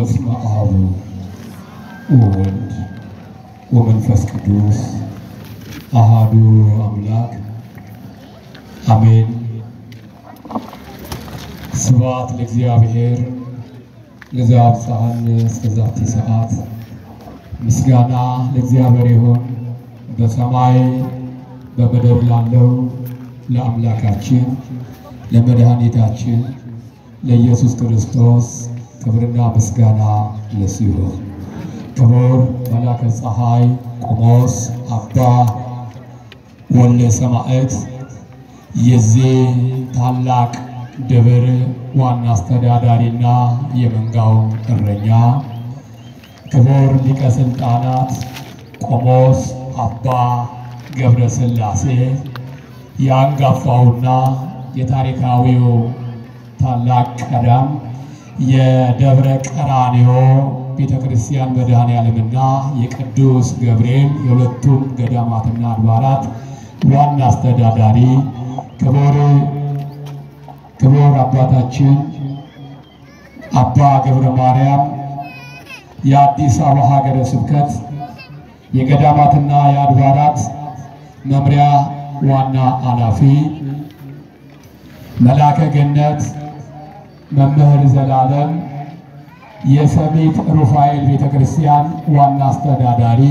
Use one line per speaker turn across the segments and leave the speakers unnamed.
በስመ አብ ወወልድ ወመንፈስ ቅዱስ አሐዱ አምላክ አሜን። ስብሐት ለእግዚአብሔር ለዘአብጽሐነ እስከ ዛቲ ሰዓት። ምስጋና ለእግዚአብሔር ይሁን በሰማይ በምድር ላለው ለአምላካችን ለመድኃኒታችን ለኢየሱስ ክርስቶስ ክብርና ምስጋና ለእሱ ይሁን። ክቡር መላከ ፀሐይ ቆሞስ አባ ወልደ ሰማዕት የዚህ ታላቅ ደብር ዋና አስተዳዳሪና የመንጋው እረኛ፣ ክቡር ሊቀ ሥልጣናት ቆሞስ አባ ገብረ ሥላሴ የአንጋፋውና የታሪካዊው ታላቅ ቀዳም የደብረ ቀራንዮ ቤተክርስቲያን መድኃኔዓለምና የቅዱስ ገብርኤል የሁለቱም ገዳማትና አድባራት ዋና አስተዳዳሪ ክቡር አባታችን አባ ገብረ ማርያም የአዲስ አበባ ሀገረ ስብከት የገዳማትና የአድባራት መምሪያ ዋና ኃላፊ፣ መላከ ገነት መምህር ዘላለም የሰሚት ሩፋኤል ቤተክርስቲያን ዋና አስተዳዳሪ፣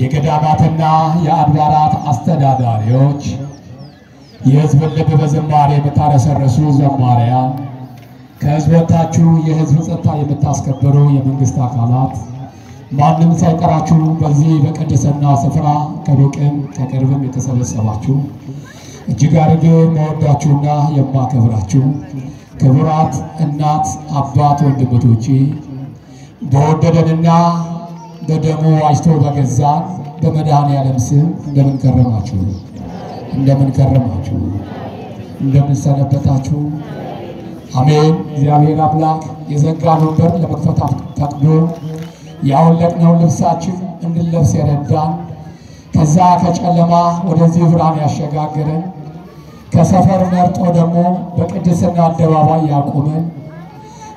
የገዳማትና የአድባራት አስተዳዳሪዎች፣ የሕዝብ ልብ በዝማሬ የምታረሰርሱ ዘማሪያን፣ ከሕዝብ ወጥታችሁ የሕዝብ ጸጥታ የምታስከብሩ የመንግስት አካላት፣ ማንም ሳይቀራችሁ በዚህ በቅድስና ስፍራ ከሩቅም ከቅርብም የተሰበሰባችሁ እጅግ አድርጌ የምወዳችሁና የማከብራችሁ ክቡራት እናት አባት ወንድሞቼ በወደደንና በደሙ ዋጅቶ በገዛን በመድኃኔዓለም ስም እንደምን ከረማችሁ? እንደምን ከረማችሁ? እንደምን ሰነበታችሁ? አሜን። እግዚአብሔር አምላክ የዘጋነውን በር ለመክፈት ፈቅዶ ያወለቅነውን ልብሳችን እንድንለብስ የረዳን፣ ከዛ ከጨለማ ወደዚህ ብርሃን ያሸጋገረን፣ ከሰፈር መርጦ ደግሞ በቅድስና አደባባይ ያቆመን፣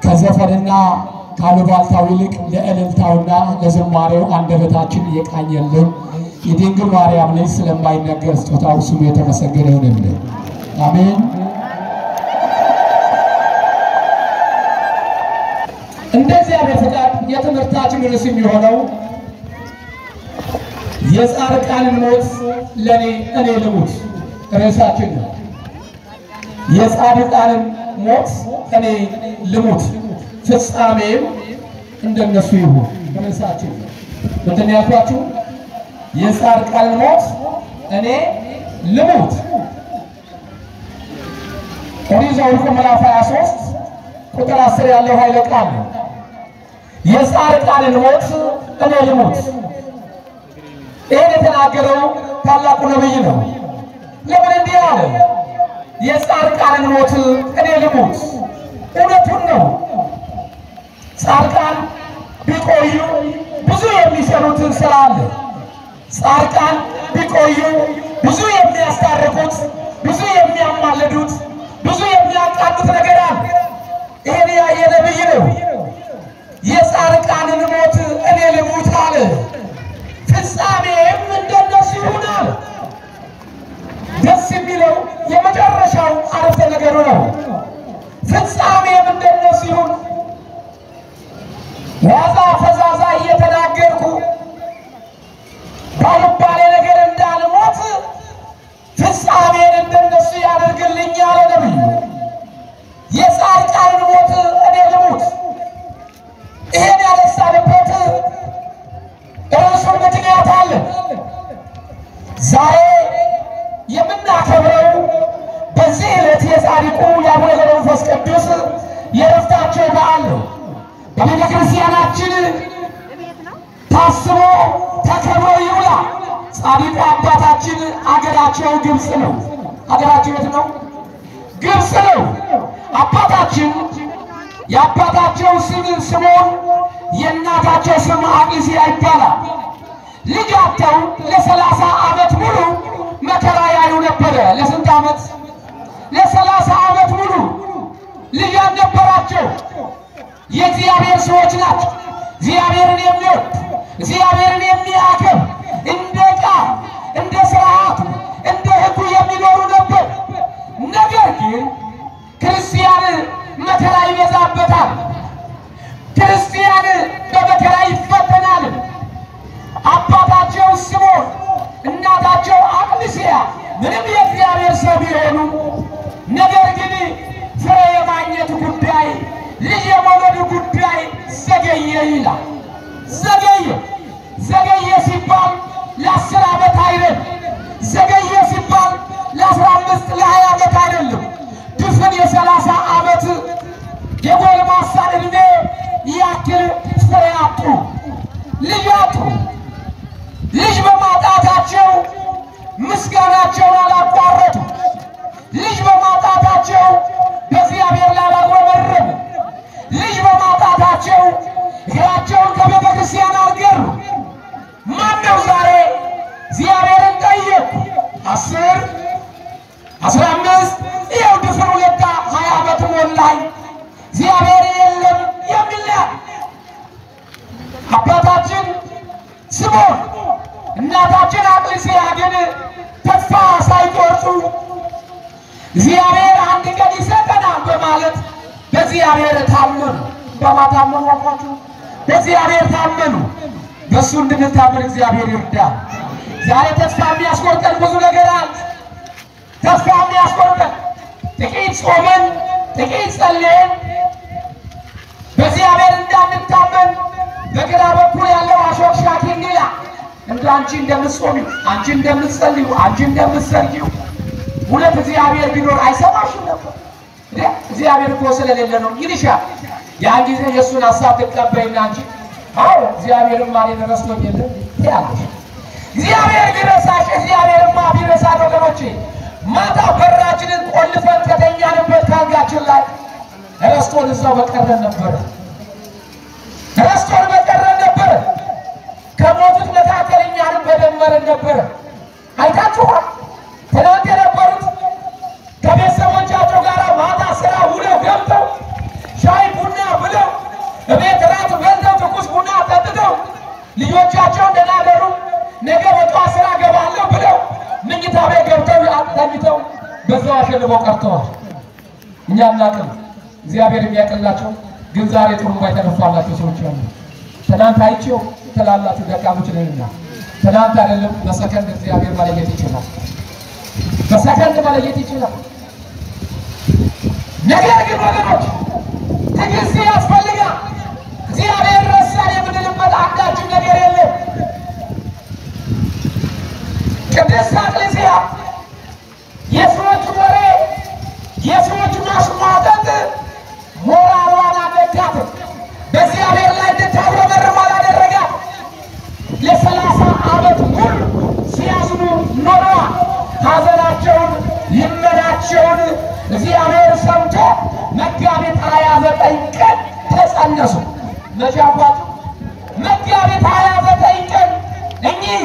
ከዘፈንና ካሉባልታው ይልቅ ለእልልታውና ለዝማሬው አንደበታችን የቃኘልን የድንግል ማርያም ልጅ ስለማይነገር ስጦታው ስሙ የተመሰገነ ይሁንልን። አሜን። እንደዚህ አይነት ፈቃድ የትምህርታችን ርዕስ የሚሆነው የጻድቃንን ሞት እኔ ልሙት ርዕሳችን ነው። የጻድቃንን ሞት እኔ ልሙት ፍጻሜም እንደነሱ ይሁን ርዕሳችን ነው። ምንድን ነው ያልኳችሁ? የጻድቃንን ሞት እኔ ልሙት። ኦሪት ዘኍልቍ ምዕራፍ 23 ቁጥር 10 ያለው ኃይለ ቃል ነው። የጻድቃንን ሞት እኔ ልሙት። ይህን የተናገረው ታላቁ ነቢይ ነው። ለምን እንዲህ አለ? የጻድቃንን ሞት እኔ ልሙት። እውነቱን ነው። ጻድቃን ቢቆዩ ብዙ የሚሰሩትን ስራ አለ። ጻድቃን ቢቆዩ ብዙ የሚያስታርቁት፣ ብዙ የሚያማልዱት፣ ብዙ የሚያቃኑት ነገር አለ። ይሄን ያየ ነቢይ ነው። የጻድቃንን ሞት እኔ ልሙት አለ፣ ፍጻሜም እንደነሱ ይሁን አለ። ደስ የሚለው የመጨረሻው አረፍተ ነገሩ ነው። ፍጻሜም እንደነሱ ይሁን። ዋዛ ፈዛዛ እየተናገርኩ ባልባሌ ነገር እንዳልሞት ፍጻሜን እንደነሱ ያደርግልኝ አለ ነቢዩ። የጻድቃንን ሞት እኔ ልሙት። ይሄን ያነሳንበት ርዕሱን ምክንያት አለ። ዛሬ የምናከብረው በዚህ ዕለት የጻድቁ የአቡነ ገብረ መንፈስ ቅዱስ የዕረፍታቸው በዓል ነው። በቤተ ክርስቲያናችን ታስቦ ተከብሮ ይውላል። ጻድቁ አባታችን አገራቸው ግብፅ ነው። አገራቸው የት ነው? ግብፅ ነው። አባታችን የአባታቸው ስም ስምዖን የእናታቸው ስም አቅሊስያ ይባላል። ልጅ አጥተው ለ30 ዓመት ሙሉ መከራ ያዩ ነበረ። ለስንት ዓመት? ለ30 ዓመት ሙሉ ልጅ አልነበራቸው። የእግዚአብሔር ሰዎች ናቸው። እግዚአብሔርን የሚወድ እግዚአብሔርን የሚያከብር እንደ ቃል እንደ ሥርዓቱ እንደ ሕጉ የሚኖሩ ነበር። ነገር ግን ክርስቲያን መከራ ይበዛበታል። ክርስቲያን በመከራ ይፈተናል። አባታቸው ስምዖን እናታቸው አቅልስያ ምንም የእግዚአብሔር ሰው ቢሆኑ ነገር ግን ፍሬ የማግኘት ጉዳይ ልጅ የመውለድ ጉዳይ ዘገየ ይላል። ዘገየ ሲባል ለ10 ዓመት አይደለም። ዘገየ ሲባል ለ15 ለ20 ዓመት አይደለም። ድፍን የ30 ዓመት የጎልማሳ ዕድሜ ያክል ፍሬ አጡ፣ ልጅ አጡ። ልጅ በማጣታቸው ምስጋናቸውን አላቋረጡ። ልጅ በማጣታቸው በእግዚአብሔር ላይ አላጉረመረሙ። ልጅ በማጣታቸው እግራቸውን ከቤተ ክርስቲያን አልገሩ። ማነው ዛሬ እግዚአብሔርን ጠየቁ 10 15 ይኸው ድፍን 20 ዓመት ሞላኝ እግዚአብሔር የለም የሚል አባታችን ስምዖን እናታችን አቅልስያ ግን ተስፋ ሳይቆርጡ እግዚአብሔር አንድ ቀን ይሰጠናል በማለት በእግዚአብሔር ታመኑ። በማታመኑ አልኳችሁ፣ በእግዚአብሔር ታመኑ። በእሱ እንድንታመን እግዚአብሔር ይርዳል። ዛሬ ተስፋ የሚያስቆርጠን ብዙ ነገር አለ። ተስፋ የሚያስቆርጠን ጥቂት ጾመን ጥቂት ጸልየን በእግዚአብሔር እንዳንታመን በግራ በኩል ያለው አሾክሻኪ እንዲላ እንደ አንቺ እንደምትጾሚው አንቺ እንደምትጸልዩ አንቺ እንደምትሰግጂው ሁለት እግዚአብሔር ቢኖር አይሰማሽም ነበር። እግዚአብሔር እኮ ስለሌለ ነው ይልሻል። ያን ጊዜ የእሱን ሀሳብ ትቀበይና አንቺ አዎ እግዚአብሔርም ማለት ረስቶኝ የለ ያለሽ እግዚአብሔር ቢረሳሽ እግዚአብሔርማ ቢረሳ ወገኖቼ ማታ በራችንን ቆልፈን ከተኛንበት ካልጋችን ላይ ረስቶን እዛው በቀረን ነበር። ረስቶን በቀረን ነበር። ከሞቱት መካከል እኛንም በደመረን ነበር። አይታችኋል። ትናንት የነበሩት ከቤተሰቦቻቸው ጋር ማታ ስራ ውለው ገብተው ሻይ ቡና ብለው እቤት ራት በልተው ትኩስ ቡና ጠጥተው ልጆቻቸው እንደናገሩ ነገ በጠዋት ስራ ገባለሁ ብለው ምኝታ ቤት ገብተው ተኝተው በዛው አሸልበው ቀርተዋል። እኛ እናቅም እግዚአብሔር የሚያቀላቸው ግን ዛሬ ጥሩምባ የተነፋላቸው ሰዎች አሉ። ትናንት አይቼው ትላላችሁ ደካሞች ነንና ትናንት አይደለም በሰከንድ እግዚአብሔር መለየት ይችላል። በሰከንድ መለየት ይችላል። ነገር ግን ወገኖች ትዕግስት ያስፈልጋል። እግዚአብሔር ረሳን የምንልበት አንዳችን ነገር የለም። ቅድስት አቅልስያ የሰዎች ወሬ የሰዎች ማሽሟጠጥ ሞራሏን አነካት። በእግዚአብሔር ላይ እንድታጉረመርም አላደረጋት። ለ30 ዓመት ሙሉ ሲያዝኑ ኖረዋል። ሐዘናቸውን ልመናቸውን እግዚአብሔር ሰምቶ መጋቢት 29 ቀን ተጸነሱ። መጃባቱ መጋቢት 29 ቀን እኚህ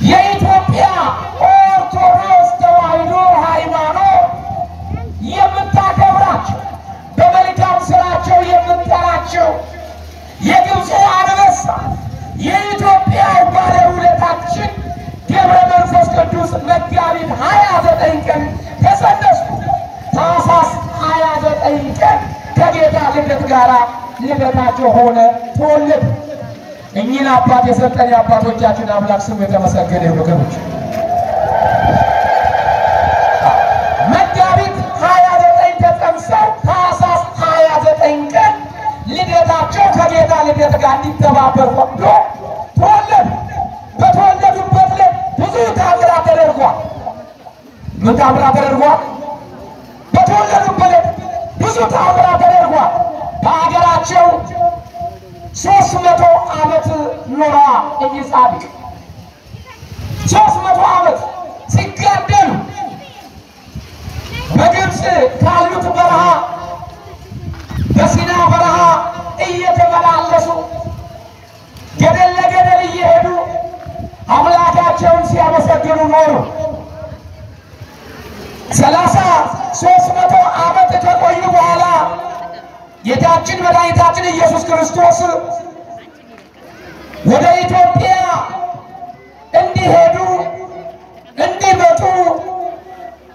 የኢትዮጵያ ኦርቶዶክስ ተዋሕዶ ሃይማኖት የምታከብራቸው በመልካም ስራቸው የምትጠራቸው የግብፁ አንበሳ የኢትዮጵያ ባለውለታችን ገብረ መንፈስ ቅዱስ መጋቢት 29 ቀን ተጸነሱ። ታኅሳስ 29 ቀን ከጌታ ልደት ጋር ልደታቸው ሆነ፣ ተወለዱ። እኚህን አባት የሰጠን የአባቶቻችን አምላክ ስሙ የተመሰገነ ይሁን። ወገኖች መጋቢት 29 ተጸንሰው ታኅሳስ 29 ቀን ልደታቸው ከጌታ ልደት ጋር እንዲተባበር ፈቅዶ ተወለዱ። በተወለዱበት ላይ ብዙ ታምራት ተደርጓል። ምን ታምራት ተደርጓል? በተወለዱበት ላይ ብዙ ታምራት ተደርጓል። በሀገራቸው 300 ዓመት ኖራ እኚህ ጻድቅ 300 ዓመት ሲጋደሉ በግብፅ ካሉት በረሃ በሲና በረሃ እየተመላለሱ ገደል ለገደል እየሄዱ አምላካቸውን ሲያመሰግኑ ኖሩ። 300 ዓመት ከቆዩ በኋላ ጌታችን መድኃኒታችን ኢየሱስ ክርስቶስ ወደ ኢትዮጵያ እንዲሄዱ እንዲመጡ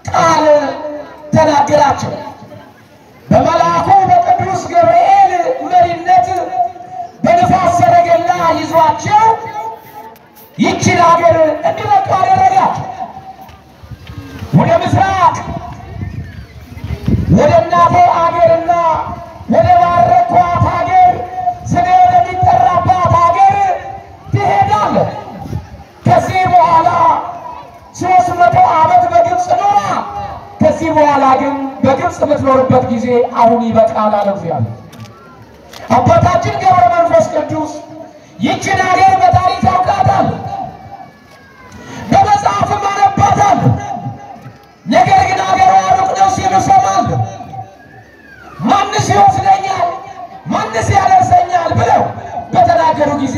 ቃል ተናገራቸው። በመልአኩ በቅዱስ ገብርኤል መሪነት በንፋስ ሰረገላ ይዟቸው ይህችን ሀገር እንዲመጡ አደረጋቸው። ወደ ምስራቅ ወደ እናቴ አገርና ወደ ባረኳት ሀገር ስሜ ወደሚጠራባት ሀገር ትሄዳለህ። ከዚህ በኋላ 300 ዓመት በግብፅ ኖራ፣ ከዚህ በኋላ ግን በግብፅ የምትኖርበት ጊዜ አሁን ይበቃል አለ እግዚአብሔር። አባታችን ገብረ መንፈስ ቅዱስ ይህችን ሀገር በታሪክ ያውቃታል፣ በመጽሐፍም አነባታል። ነገር ግን ሀገሯ ሩቅ ነው ሲሉ እሰማለሁ። ማንስ ይወስደኛል፣ ማንስ ያደርሰኛል ብለው በተናገሩ ጊዜ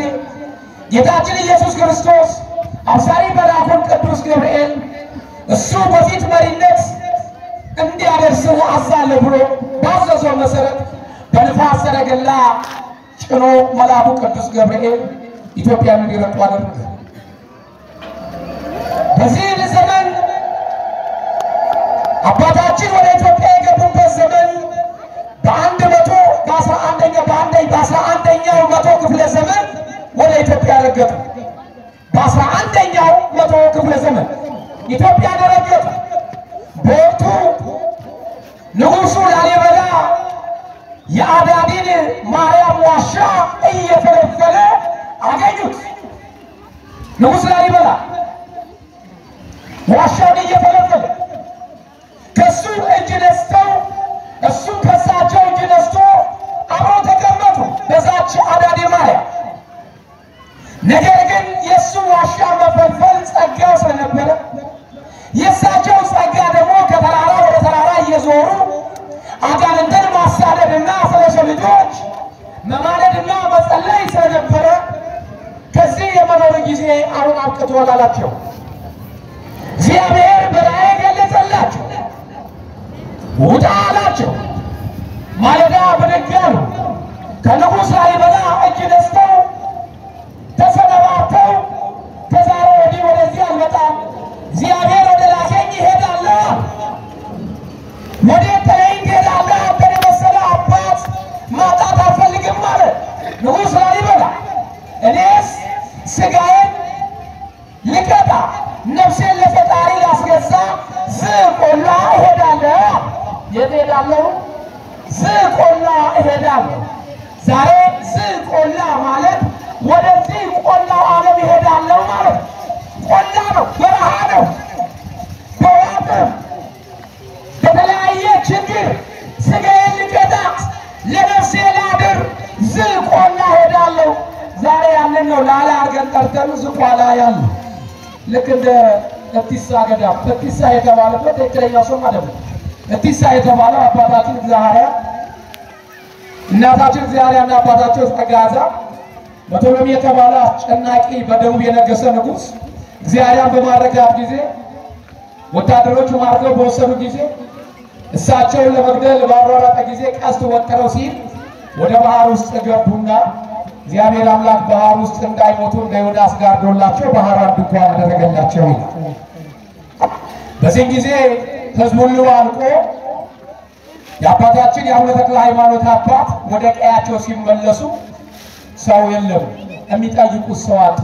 ጌታችን ኢየሱስ ክርስቶስ አብሳሪ መልአኩን ቅዱስ ገብርኤል እሱ በፊት መሪነት እንዲያደርስህ አዛለሁ ብሎ ባዘዘው መሰረት በንፋስ ሰረገላ ጭኖ መልአኩ ቅዱስ ገብርኤል ኢትዮጵያን እንዲረጡ አደረገ። በዚህ ዘመን አባታችን ወደ ኢትዮጵያ የገቡበት ዘመን በ11ኛው መቶ ክፍለ ዘመን ወደ ኢትዮጵያ ረገጡ። በ11ኛው መቶ ክፍለ ዘመን ኢትዮጵያ ረገጡ። በወቅቱ ንጉሡ ላሊበላ የአዳዲን ማርያም ዋሻ እየፈለፈለ አገኙት። ንጉሥ ላሊበላ ዋሻውን እየፈለፈለ ከሱ እጅ ነስተው እሱ ከሳቸው እጅ ነስቶ አብረው ተቀመጡ በዛች አዳዲ ማርያም። ነገር ግን የሱ ዋሻ መፈልፈል ጸጋው ስለነበረ የሳቸው ጸጋ ደግሞ ከተራራ ወደ ተራራ እየዞሩ አጋንንትን ማሳደድና ስለሰው ልጆች መማለድና መጸለይ ስለነበረ ከዚህ የመኖር ጊዜ አሁን አብቅቷል አላቸው። እግዚአብሔር በራእይ ገለጸላቸው። ውጣ አላቸው። ማለዳ ብድግ አሉ። ከንጉሥ ላሊበላ እጅ ነስተው ተሰነባብተው ከዛሬ ወዲህ ወደዚህ አልመጣም፣ እግዚአብሔር ወደ ላከኝ እሄዳለሁ። ወዴት ተለይኝ ትሄዳለህ? አንተን የመሰለ አባት ማጣት አልፈልግም አለ ንጉሥ ላሊበላ። እኔስ ሥጋዬን ልቀጣ ነፍሴን ለፈጣሪ ላስገዛ ዝቆላ እሄዳለሁ። የት እሄዳለሁ? ዝቆላ እሄዳለሁ። ዛሬ ዝቆላ ማለት ወደዚህ ቆላው ዓለም እሄዳለሁ ማለት ቆላ ነው፣ በረሃ ነው። በዋጥም በተለያየ ችግር ሥጋዬን ልቀጣ ለነፍሴ ላድር ዝቆላ እሄዳለሁ። ዛሬ ያንን ነው ላላ አድርገን ጠርተን ዝቋላ ያለ ልክ እንደ እቲሳ ገዳም እቲሳ የተባለበት ትክክለኛው ስም አይደለም። እቲሳ የተባለው አባታችን እግዚአብሔር እናታችን እግዚአብሔርና አባታቸው ጸጋዛ በቶሎሚ የተባለ አስጨናቂ በደቡብ የነገሰ ንጉሥ እግዚአብሔርን በማረጋት ጊዜ ወታደሮቹ ማርከው በወሰዱ ጊዜ እሳቸውን ለመግደል ባሯራጠ ጊዜ ቀስት ወጥረው ሲል ወደ ባህር ውስጥ ገቡና እግዚአብሔር አምላክ ባህር ውስጥ እንዳይሞቱ እንደ ዮናስ ጋርዶላቸው ባህራን ድንኳን አደረገላቸው ይላል። በዚህ ጊዜ ሕዝብ ሁሉ አልቆ የአባታችን የአቡነ ተክለ ሃይማኖት አባት ወደ ቀያቸው ሲመለሱ ሰው የለም፣ የሚጠይቁት ሰው አጡ።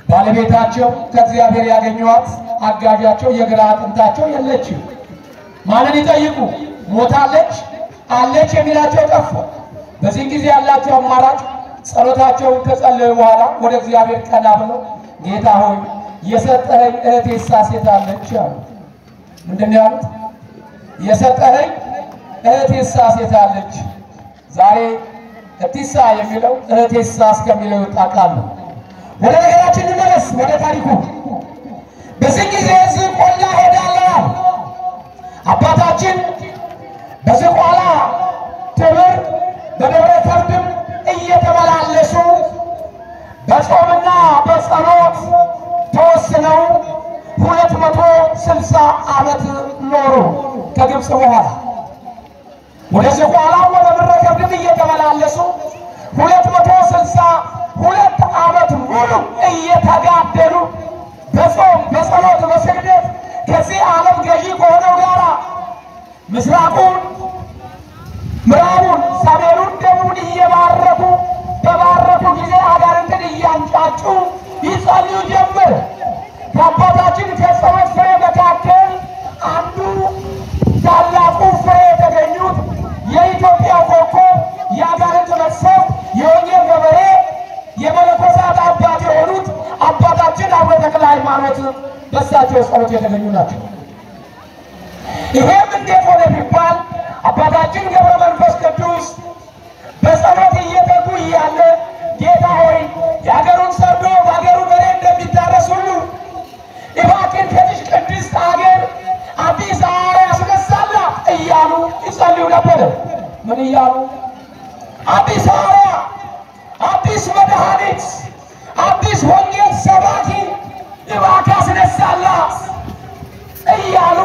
ባለቤታቸው ከእግዚአብሔር ያገኘዋት አጋዣቸው የግራ አጥንታቸው የለችም። ማንን ይጠይቁ? ሞታለች አለች የሚላቸው ጠፋ። በዚህ ጊዜ ያላቸው አማራጭ ጸሎታቸውን ከጸለዩ በኋላ ወደ እግዚአብሔር ቀና ብለው ጌታ ሆይ የሰጠኸኝ እህቴሳ ሴት አለች አሉ። ምንድን ያሉት? የሰጠኸኝ እህቴሳ ሴት አለች። ዛሬ እቲሳ የሚለው እህቴሳ እስከሚለው ይጣቃሉ። ወደ ነገራችን እንመለስ፣ ወደ ታሪኩ። በዚህ ጊዜ ዝቋላ ሄዳለሁ። አባታችን በዝቋላ ትምህር በደብረ ከርድም እየተመላለሱ በጾምና በጸሎት ተወስነው 260 ዓመት ኖሩ። ከግብፅ በኋላ ወደ ዝቋላ ወደ ደብረ ከርድም ዓለም እየተመላለሱ 262 ዓመት ሙሉ እየተጋደሉ በጾም በጸሎት በስግደት ከዚህ ዓለም ገዢ ከሆነው ጋራ ምስራቁን ምዕራቡን ሰሜኑን ደቡቡን እየባረኩ በባረኩ ጊዜ አጋንንትን እያንጫጩ ይጸልዩ ጀመር። ከአባታችን ከጸሎት ፍሬ መካከል አንዱ ታላቁ ፍሬ የተገኙት የኢትዮጵያ ኮከብ የአጋንንት መቅሰፍት የወንጌል ገበሬ የመነኮሳት አባት የሆኑት አባታችን አቡነ ተክለ ሃይማኖት በእሳቸው ጸሎት የተገኙ ናቸው። ይሄም እንዴት ሆነ ቢባል አባታችን ገብረ መንፈስ ቅዱስ በጸሎት እየተጉ እያለ ጌታ ሆይ የሀገሩን ሰርዶ በሀገሩ በሬ እንደሚታረስ ሁሉ እባክህን ከዚች ቅድስት ሀገር አዲስ ሐዋርያ አስነሳላት እያሉ ይጸልዩ ነበር። ምን እያሉ? አዲስ ሐዋርያ፣ አዲስ መድኃኒት፣ አዲስ ወንጌል ሰባኪ እባክህ አስነሳላት እያሉ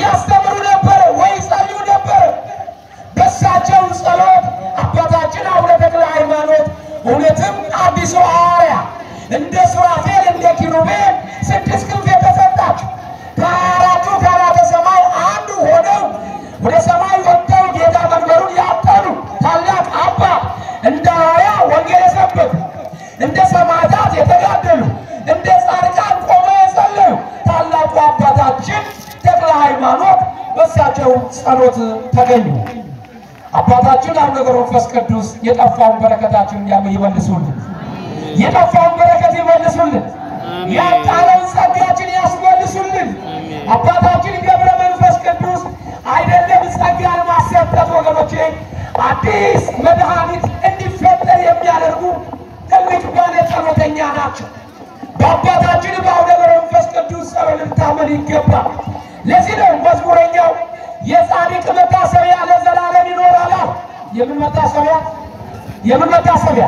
ያስተምሩ ነበር ወይ ጸልዩ ነበር። በእሳቸው ጸሎት አባታችን አቡነ ተክለ ሃይማኖት እውነትም አዲሱ ሐዋርያ እንደ ሱራፌል እንደ ኪሩቤል 6 ክንፍ የተሰጣቸው ከ24ቱ ካህናተ ሰማይ አንዱ ሆነው ወደ ሰማይ ወጥተው ጌታ መንበሩን ያጠኑ ታላቅ አባት እንደ ሐዋርያ ወንጌል የሰበኩ እንደ ሰማዕታት የተጋደሉ እንደ ጻድቃን ቆመው የጸለዩ ታላቁ አባታችን ተክለ ሃይማኖት በእሳቸው ጸሎት ተገኙ። አባታችን አቡነ ገብረ መንፈስ ቅዱስ የጠፋውን በረከታችን ይመልሱልን፣ የጠፋውን በረከት ይመልሱልን፣ ያጣነውን ጸጋችን ያስመልሱልን። አባታችን ገብረ መንፈስ ቅዱስ አይደለም ጸጋን ማሰጠት ወገኖቼ፣ አዲስ መድኃኒት እንዲፈጠር የሚያደርጉ ትልቅ ባለ ጸሎተኛ ናቸው። በአባታችን በአቡነ ገብረ መንፈስ ቅዱስ ጸሎት ልታመን ይገባል። ለዚህ ነው መዝሙረኛው የጻድቅ መታሰቢያ ለዘላለም ይኖራል። የምን መታሰቢያ? የምን መታሰቢያ?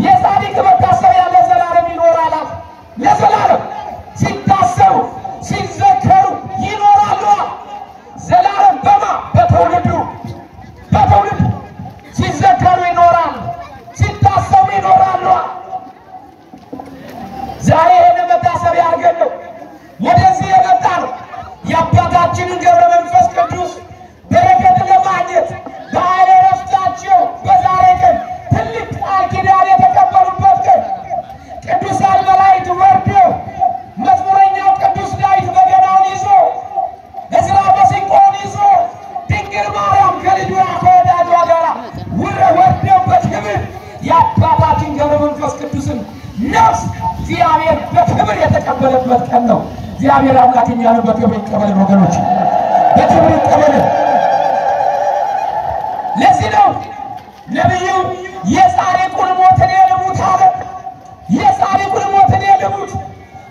የጻድቅ መታሰቢያ ለዘላለም ይኖራል። ለዘላለም ሲታሰቡ ሲዘከሩ ይኖራሉ። ዘላለም በማ በትውልዱ በትውልዱ ሲዘከሩ ይኖራሉ፣ ሲታሰቡ ይኖራሉ። ዛሬ ይህን መታሰቢያ አድርገን ነው ወደዚህ የመጣ ነው። የአባታችንን ገብረ መንፈስ ቅዱስ በረከት ለማግኘት በኃይለ ዕረፍታቸው በዛሬ ቀን ትልቅ ቃል ኪዳን የተቀበሉበት ቀን ቅዱሳን መላእክት ወርደው መዝሙረኛው ቅዱስ ዳዊት በገናውን ይዞ ዕዝራ መሰንቆውን ይዞ ድንግል ማርያም ከልጇ ከወዳጇ ጋር ወርደው በክብር የአባታችን ገብረ መንፈስ ቅዱስን ነፍስ እግዚአብሔር በክብር የተቀበለበት ቀን ነው። እግዚአብሔር አምላክ እኛን በክብር ይቀበልን ወገኖች፣ በክብር ይቀበልን። ለዚህ ነው ነቢዩ የጻድቁን ሞት እኔ ልሙት አለ። የጻድቁን ሞት እኔ ልሙት፣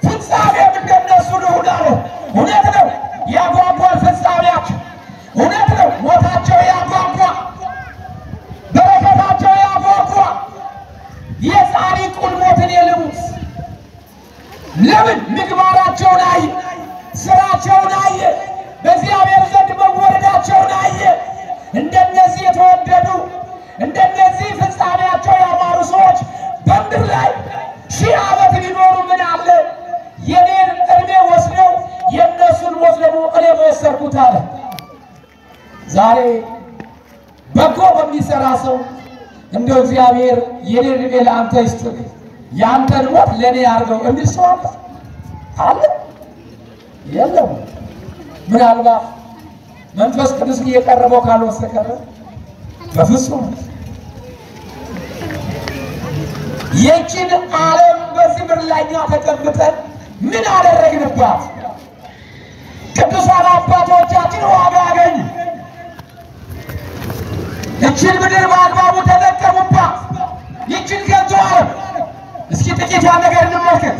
ፍጻሜም እንደነሱ ልሁን አለ። እውነት ነው፣ ያጓጓል ፍጻሜያቸው። እውነት ነው፣ ሞታቸው ያጓጓ፣ በረከታቸው ያጓጓ። የጻድቁን ሞት እኔ ልሙት። ለምን? ምግባራቸውን አየ፣ ስራቸውን አየ፣ በእግዚአብሔር ዘንድ መወደዳቸውን አየ። እንደነዚህ የተወደዱ እንደነዚህ ፍጻሜያቸው ያማሩ ሰዎች በምድር ላይ 1000 ዓመት ሊኖሩ ምን አለ? የኔን እድሜ ወስደው የእነሱን ሞት ደግሞ እኔ በወሰድኩት አለ። ዛሬ በጎ በሚሰራ ሰው እንደው እግዚአብሔር የኔን እድሜ ለአንተ ይስጥህ፣ ያንተን ሞት ለኔ ያርገው እንዲል ሰው አለ? የለም። ምናልባት መንፈስ ቅዱስ እየቀረበው ካልወሰከረ በፍጹም የችን ዓለም በዚህ ምድር ላይ ተቀምጠን ምን አደረግንባት? ቅዱሳን አባቶቻችን ዋጋ አገኙ። ይችን ምድር በአግባቡ ተጠቀሙባት። ይችን ከንቱ ዓለም እስኪ ጥቂቷን ነገር እንመልከት።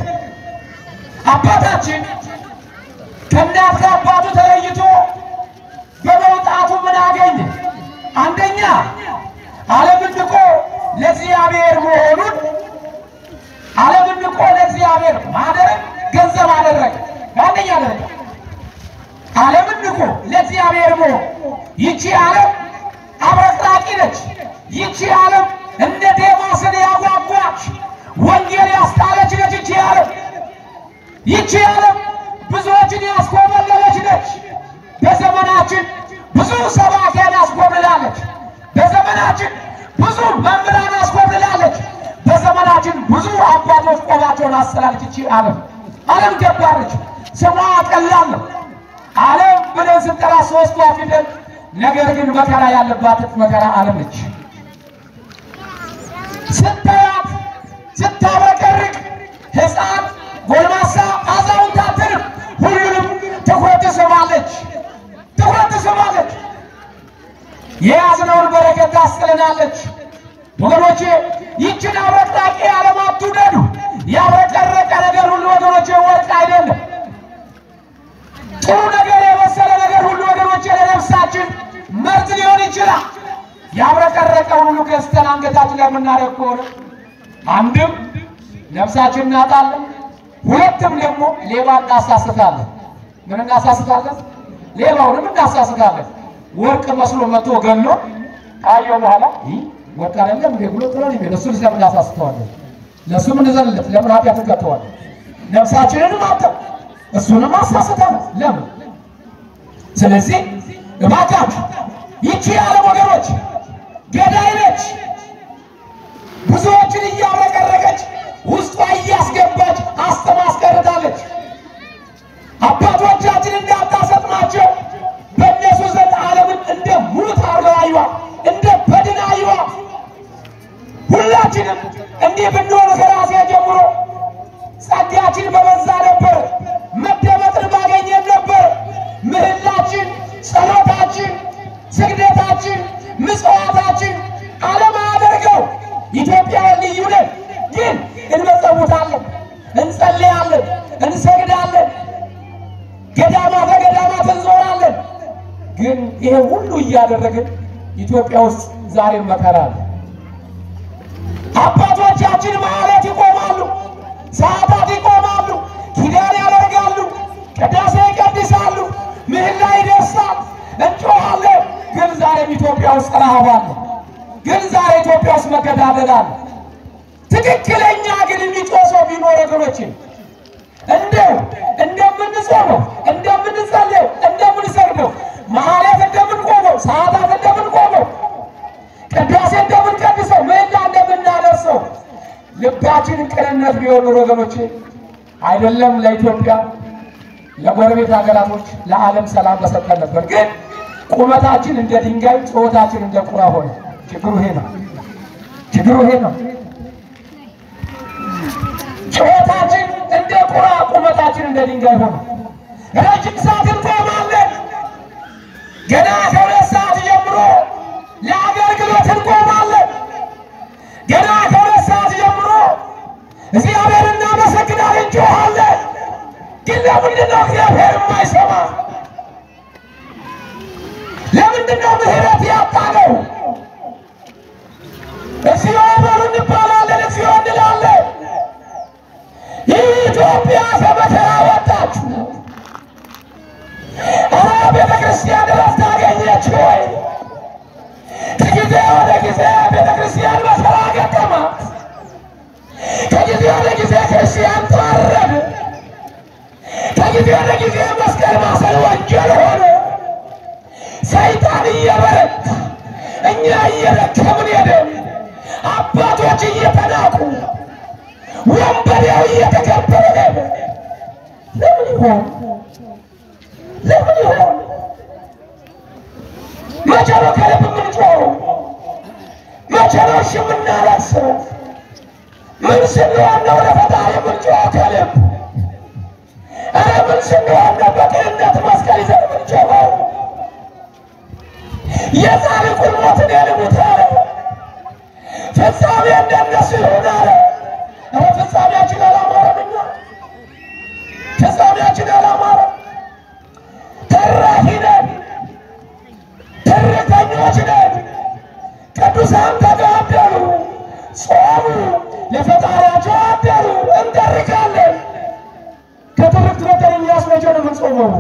አባታችን ከእናት ከአባቱ ተለይቶ በመውጣቱ ምን አገኘ? አንደኛ ዓለምን ንቆ ለእግዚአብሔር መሆኑን፣ ዓለምን ንቆ ለእግዚአብሔር ማደርን ገንዘብ አደረገ። አንደኛ ደረጃ ዓለምን ንቆ ለእግዚአብሔር መሆን። ይቺ ዓለም አብረቅራቂ ነች፣ በዘመናችን ብዙ ሰባኪያን አስኮብልላለች። በዘመናችን ብዙ መምህራን አስኮብልላለች። በዘመናችን ብዙ አባቶች ቆባቸውን አሰላለች። እቺ ዓለም ገባረች። ስሟ ቀላል ነው። ዓለም ብለን ስንጠራ ሶስቷ ፊደል፣ ነገር ግን መከራ ያለባት መከራ ዓለም ነች። ስታያት ስታበቀርቅ ሕፃን፣ ጎልማሳ፣ አዛውንት አትልም። ሁሉንም ትኩረት ትስባለች። የያዝነውን በረከት ታስጥለናለች። ወገኖቼ ይችን አብረቅራቂ ዓለም አትውደዱ። ያብረቀረቀ ነገር ሁሉ ወገኖቼ ወርቅ አይደለም። ጥሩ ነገር የመሰለ ነገር ሁሉ ወገኖቼ ለነፍሳችን መርዝ ሊሆን ይችላል። ያብረቀረቀውን ሁሉ ገዝተን አንገታችን ላይ የምናደርግ ከሆነ አንድም ነፍሳችን እናጣለን፣ ሁለትም ደግሞ ሌባ እናሳስታለን። ምን እናሳስታለን? ሌባውንም እናሳስታለን። ወርቅ መስሎ መቶ ገሎ ካየው በኋላ ወርቅ አይደለም ብሎ ጥሎን ይሄ እሱ ለምን እናሳስተዋለን? ለሱ ምን ዘንለት ለምን ኃጢአት እንከተዋለን? ነፍሳችንን ማተው እሱንም አሳስተን ለምን? ስለዚህ እባካችሁ ይቺ ዓለም ወገኖች ገዳይ ነች። ብዙዎችን እያብረቀረቀች ውስጧ እያስገባች አስተማስቀርታለች። አባቶቻችን እንዳታሰጥማቸው በእነሱ ዘንድ ዓለምን እንደ ሙት አድርገው አዩዋት፣ እንደ በድን አዩዋት። ሁላችንም እንዲህ ብንሆን ከራሴ ጀምሮ ጸጋችን በበዛ ነበር፣ መደመጥን ባገኘን ነበር። ምህላችን፣ ጸሎታችን፣ ስግደታችን፣ ምጽዋታችን ዓለም አያደርገው። ኢትዮጵያ ልዩ ነን፣ ግን እንመጸውታለን፣ እንጸልያለን፣ እንሰግዳለን፣ ገዳማት ገዳማት እንዞራለን። ግን ይሄ ሁሉ እያደረግን ኢትዮጵያ ውስጥ ዛሬም መከራ አለ። አባቶቻችን ማለት ይቆማሉ፣ ሰዓታት ይቆማሉ፣ ኪዳን ያደርጋሉ፣ ቅዳሴ ይቀድሳሉ፣ ምህላ ይደርሳል፣ እንጮኻለን። ግን ዛሬም ኢትዮጵያ ውስጥ ረሃብ አለ። ግን ዛሬ ኢትዮጵያ ውስጥ መገዳደል አለ። ትክክለኛ ግን የሚጮህ ሰው ቢኖር ወገኖቼ እንደው እንደምንጾመው እንደምንጸልየው እንደምንሰግደው ማህሌት እንደምንቆመው ሰዓታት እንደምንቆመው ቅዳሴ እንደምንቀድሰው ምህላ እንደምናደርሰው ልባችን ቅንነት ቢሆን ወገኖቼ አይደለም ለኢትዮጵያ ለጎረቤት ሀገራቶች ለዓለም ሰላም በሰጠን ነበር። ግን ቁመታችን እንደ ድንጋይ ጾታችን እንደ ቁራ ሆነ። ችግሩ ይሄ ነው። ጾታችን እንደ ቁራ ቁመታችን እንደ ድንጋይ ሆነ። ረጅም ሰዓት እንቆማለን። ገና ከሁለት ሰዓት ጀምሮ ለአገልግሎት እንቆማለን። ገና ከሁለት ሰዓት ጀምሮ እግዚአብሔር እናመሰግናለን፣ እንጮኻለን። ግን ለምንድን ነው እግዚአብሔር የማይሰማ? ለምንድን ነው ምሕረት ያጣነው? እግዚኦ በሉ እንባላለን፣ እግዚኦ እንላለን። ኢትዮጵያ ከመከራ ወጣችሁ። ኧረ ቤተ ክርስቲያን እረፍት አገኘች ወይ? ከጊዜ ወደ ጊዜ ቤተ ክርስቲያን መከራ ገጠማት። ከጊዜ ወደ ጊዜ ክርስቲያን ተዋረደ። ከጊዜ ወደ ጊዜ መስቀል ማሰር ወንጀል ሆነ። ሰይጣን እየበረታ እኛ እየደከምን ሄደን፣ አባቶች እየተናቁ ወንበዴው እየተከበረ ሄደ። ለምን ይሆን? መቼ ነው ከልብ የምንጮኸው? መቼ ነው እሺ የምናለቅሰው? ምን ስንሆን ነው ለፈጣሪ የምንጮኸው ከልብ? ኧረ ምን ስንሆን ነው በቅንነት መስቀል ይዘን የምንጮኸው? የጻድቁን ሞት እኔ ልሙት አለ፣ ፍጻሜ እንደነሱ ይሁን አለ። ኧረ ፍጻሜያችን አላማረም። እኛ ፍጻሜያችን አላማረም። ተራፊ ነን፣ ትርተኞች ነን። ቅዱሳን ተጋደሉ፣ ጾሙ፣ ለፈጣሪያቸው አደሩ፣ እንተርካለን። ከትርክት ወጥተን እኛስ መቼ ነው የምንጾመው?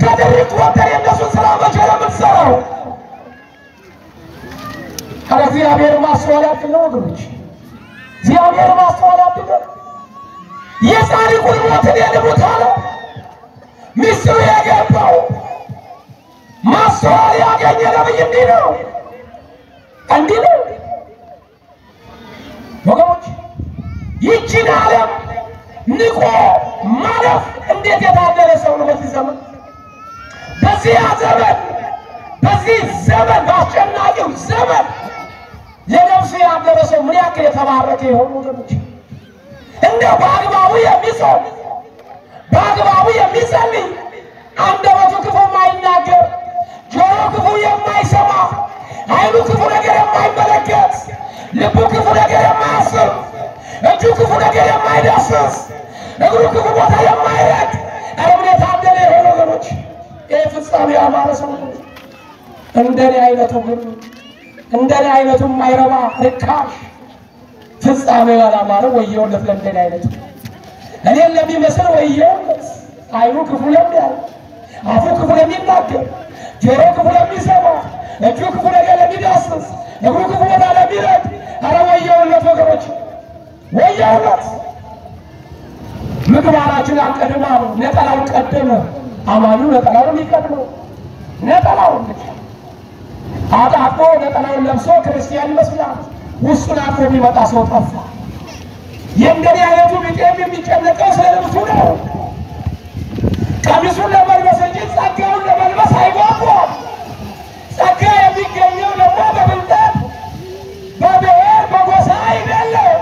ከትርክት ወጥተን የእነሱን ስራ መቼ ነው የምንሰራው? ኧረ እግዚአብሔር ማስተዋል ያድለን ወገኖች፣ እግዚአብሔር ማስተዋል ያድለን። የጻድቁን ሞት እኔ ልሙት አለ። ሚስቱ የገባው ማስተዋል ያገኘ ነብይ እንዲህ ነው ወገኖች። ይህችን ዓለም ንቆ ማለፍ እንዴት የታደለ ሰው ነው በዚህ ዘመን። በዚህ ዘመን በአስጨናቂው ዘመን የነፍሱ ያደረ ሰው ምን ያክል የተባረከ የሆኑ ወገኖች። እንደው በአግባቡ የሚጾም በአግባቡ የሚጸልይ አንደበቱ ክፉ የማይናገር ጆሮ ክፉ የማይሰማ ዓይኑ ክፉ ነገር የማይመለከት ልቡ ክፉ ነገር የማያስብ እጁ ክፉ ነገር የማይዳስስ እግሩ ክፉ ቦታ የማይረግ ምን የታደለ የሆኑ ወገኖች። ይህ ፍጻሜ ያማረ ሰው እንደኔ አይነቱ የማይረባ ርካሽ ፍጻሜው ያላማረ ወየውለት ለእንደኔ አይነቱ። እኔን ለሚመስል ወየውለት። ዓይኑ ክፉ ለሚያይ አፉ ክፉ ለሚናገር ጆሮ ክፉ ለሚሰማ እጁ ክፉ ነገር ለሚዳስስ እግሩ ክፉ ቦታ ለሚረግ ወየውለት ወገኖች ወየውለት። ምግባራችን አልቀድማል ነጠላው ቀደመ። አማኙ ነጠላውን ይቀድመው ነጠላውን አጣቆ ነጠላውን ለብሶ ክርስቲያን ይመስላል። ውስጡን አጥፎ የሚመጣ ሰው ጠፋ። የእንደኔ አይነቱ ቢጤም የሚጨነቀው ስለ ልብሱ ነው። ቀሚሱን ለመልበስ እንጂ ጸጋውን ለመልበስ አይጓጓም። ጸጋ የሚገኘው ደግሞ በብልጠት በብሔር በጎሳ አይደለም።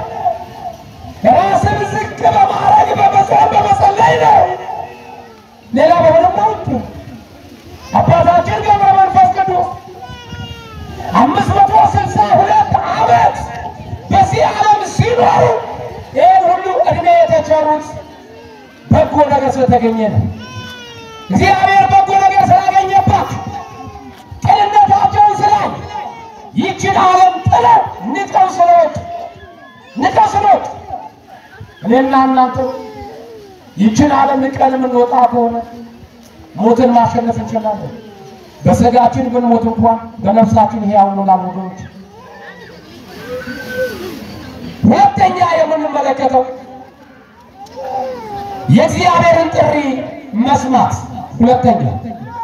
ራስን ዝቅ በማድረግ በመጾም በመጸለይ ነው። ሌላ በሆነም አውጡ አባታችን ገብረ መንፈስ ቅዱስ 562 ዓመት በዚህ ዓለም ሲኖሩ ይህን ሁሉ ዕድሜ የተቸሩት በጎ ነገር ስለተገኘ ነው። እግዚአብሔር በጎ ነገር ስላገኘባቸው ቅንነታቸውን ስላዩ ይህችን ዓለም ጥለው ንቀው ስለወጡ እኔና እናንተ ይህችን ዓለም ንቀን የምንወጣ ከሆነ ሞትን ማሸነፍ እንችላለን። በሥጋችን ብንሞት እንኳን በነፍሳችን ሕያው እንሆናለን ወገኖች። ሁለተኛ የምንመለከተው የእግዚአብሔርን ጥሪ መስማት።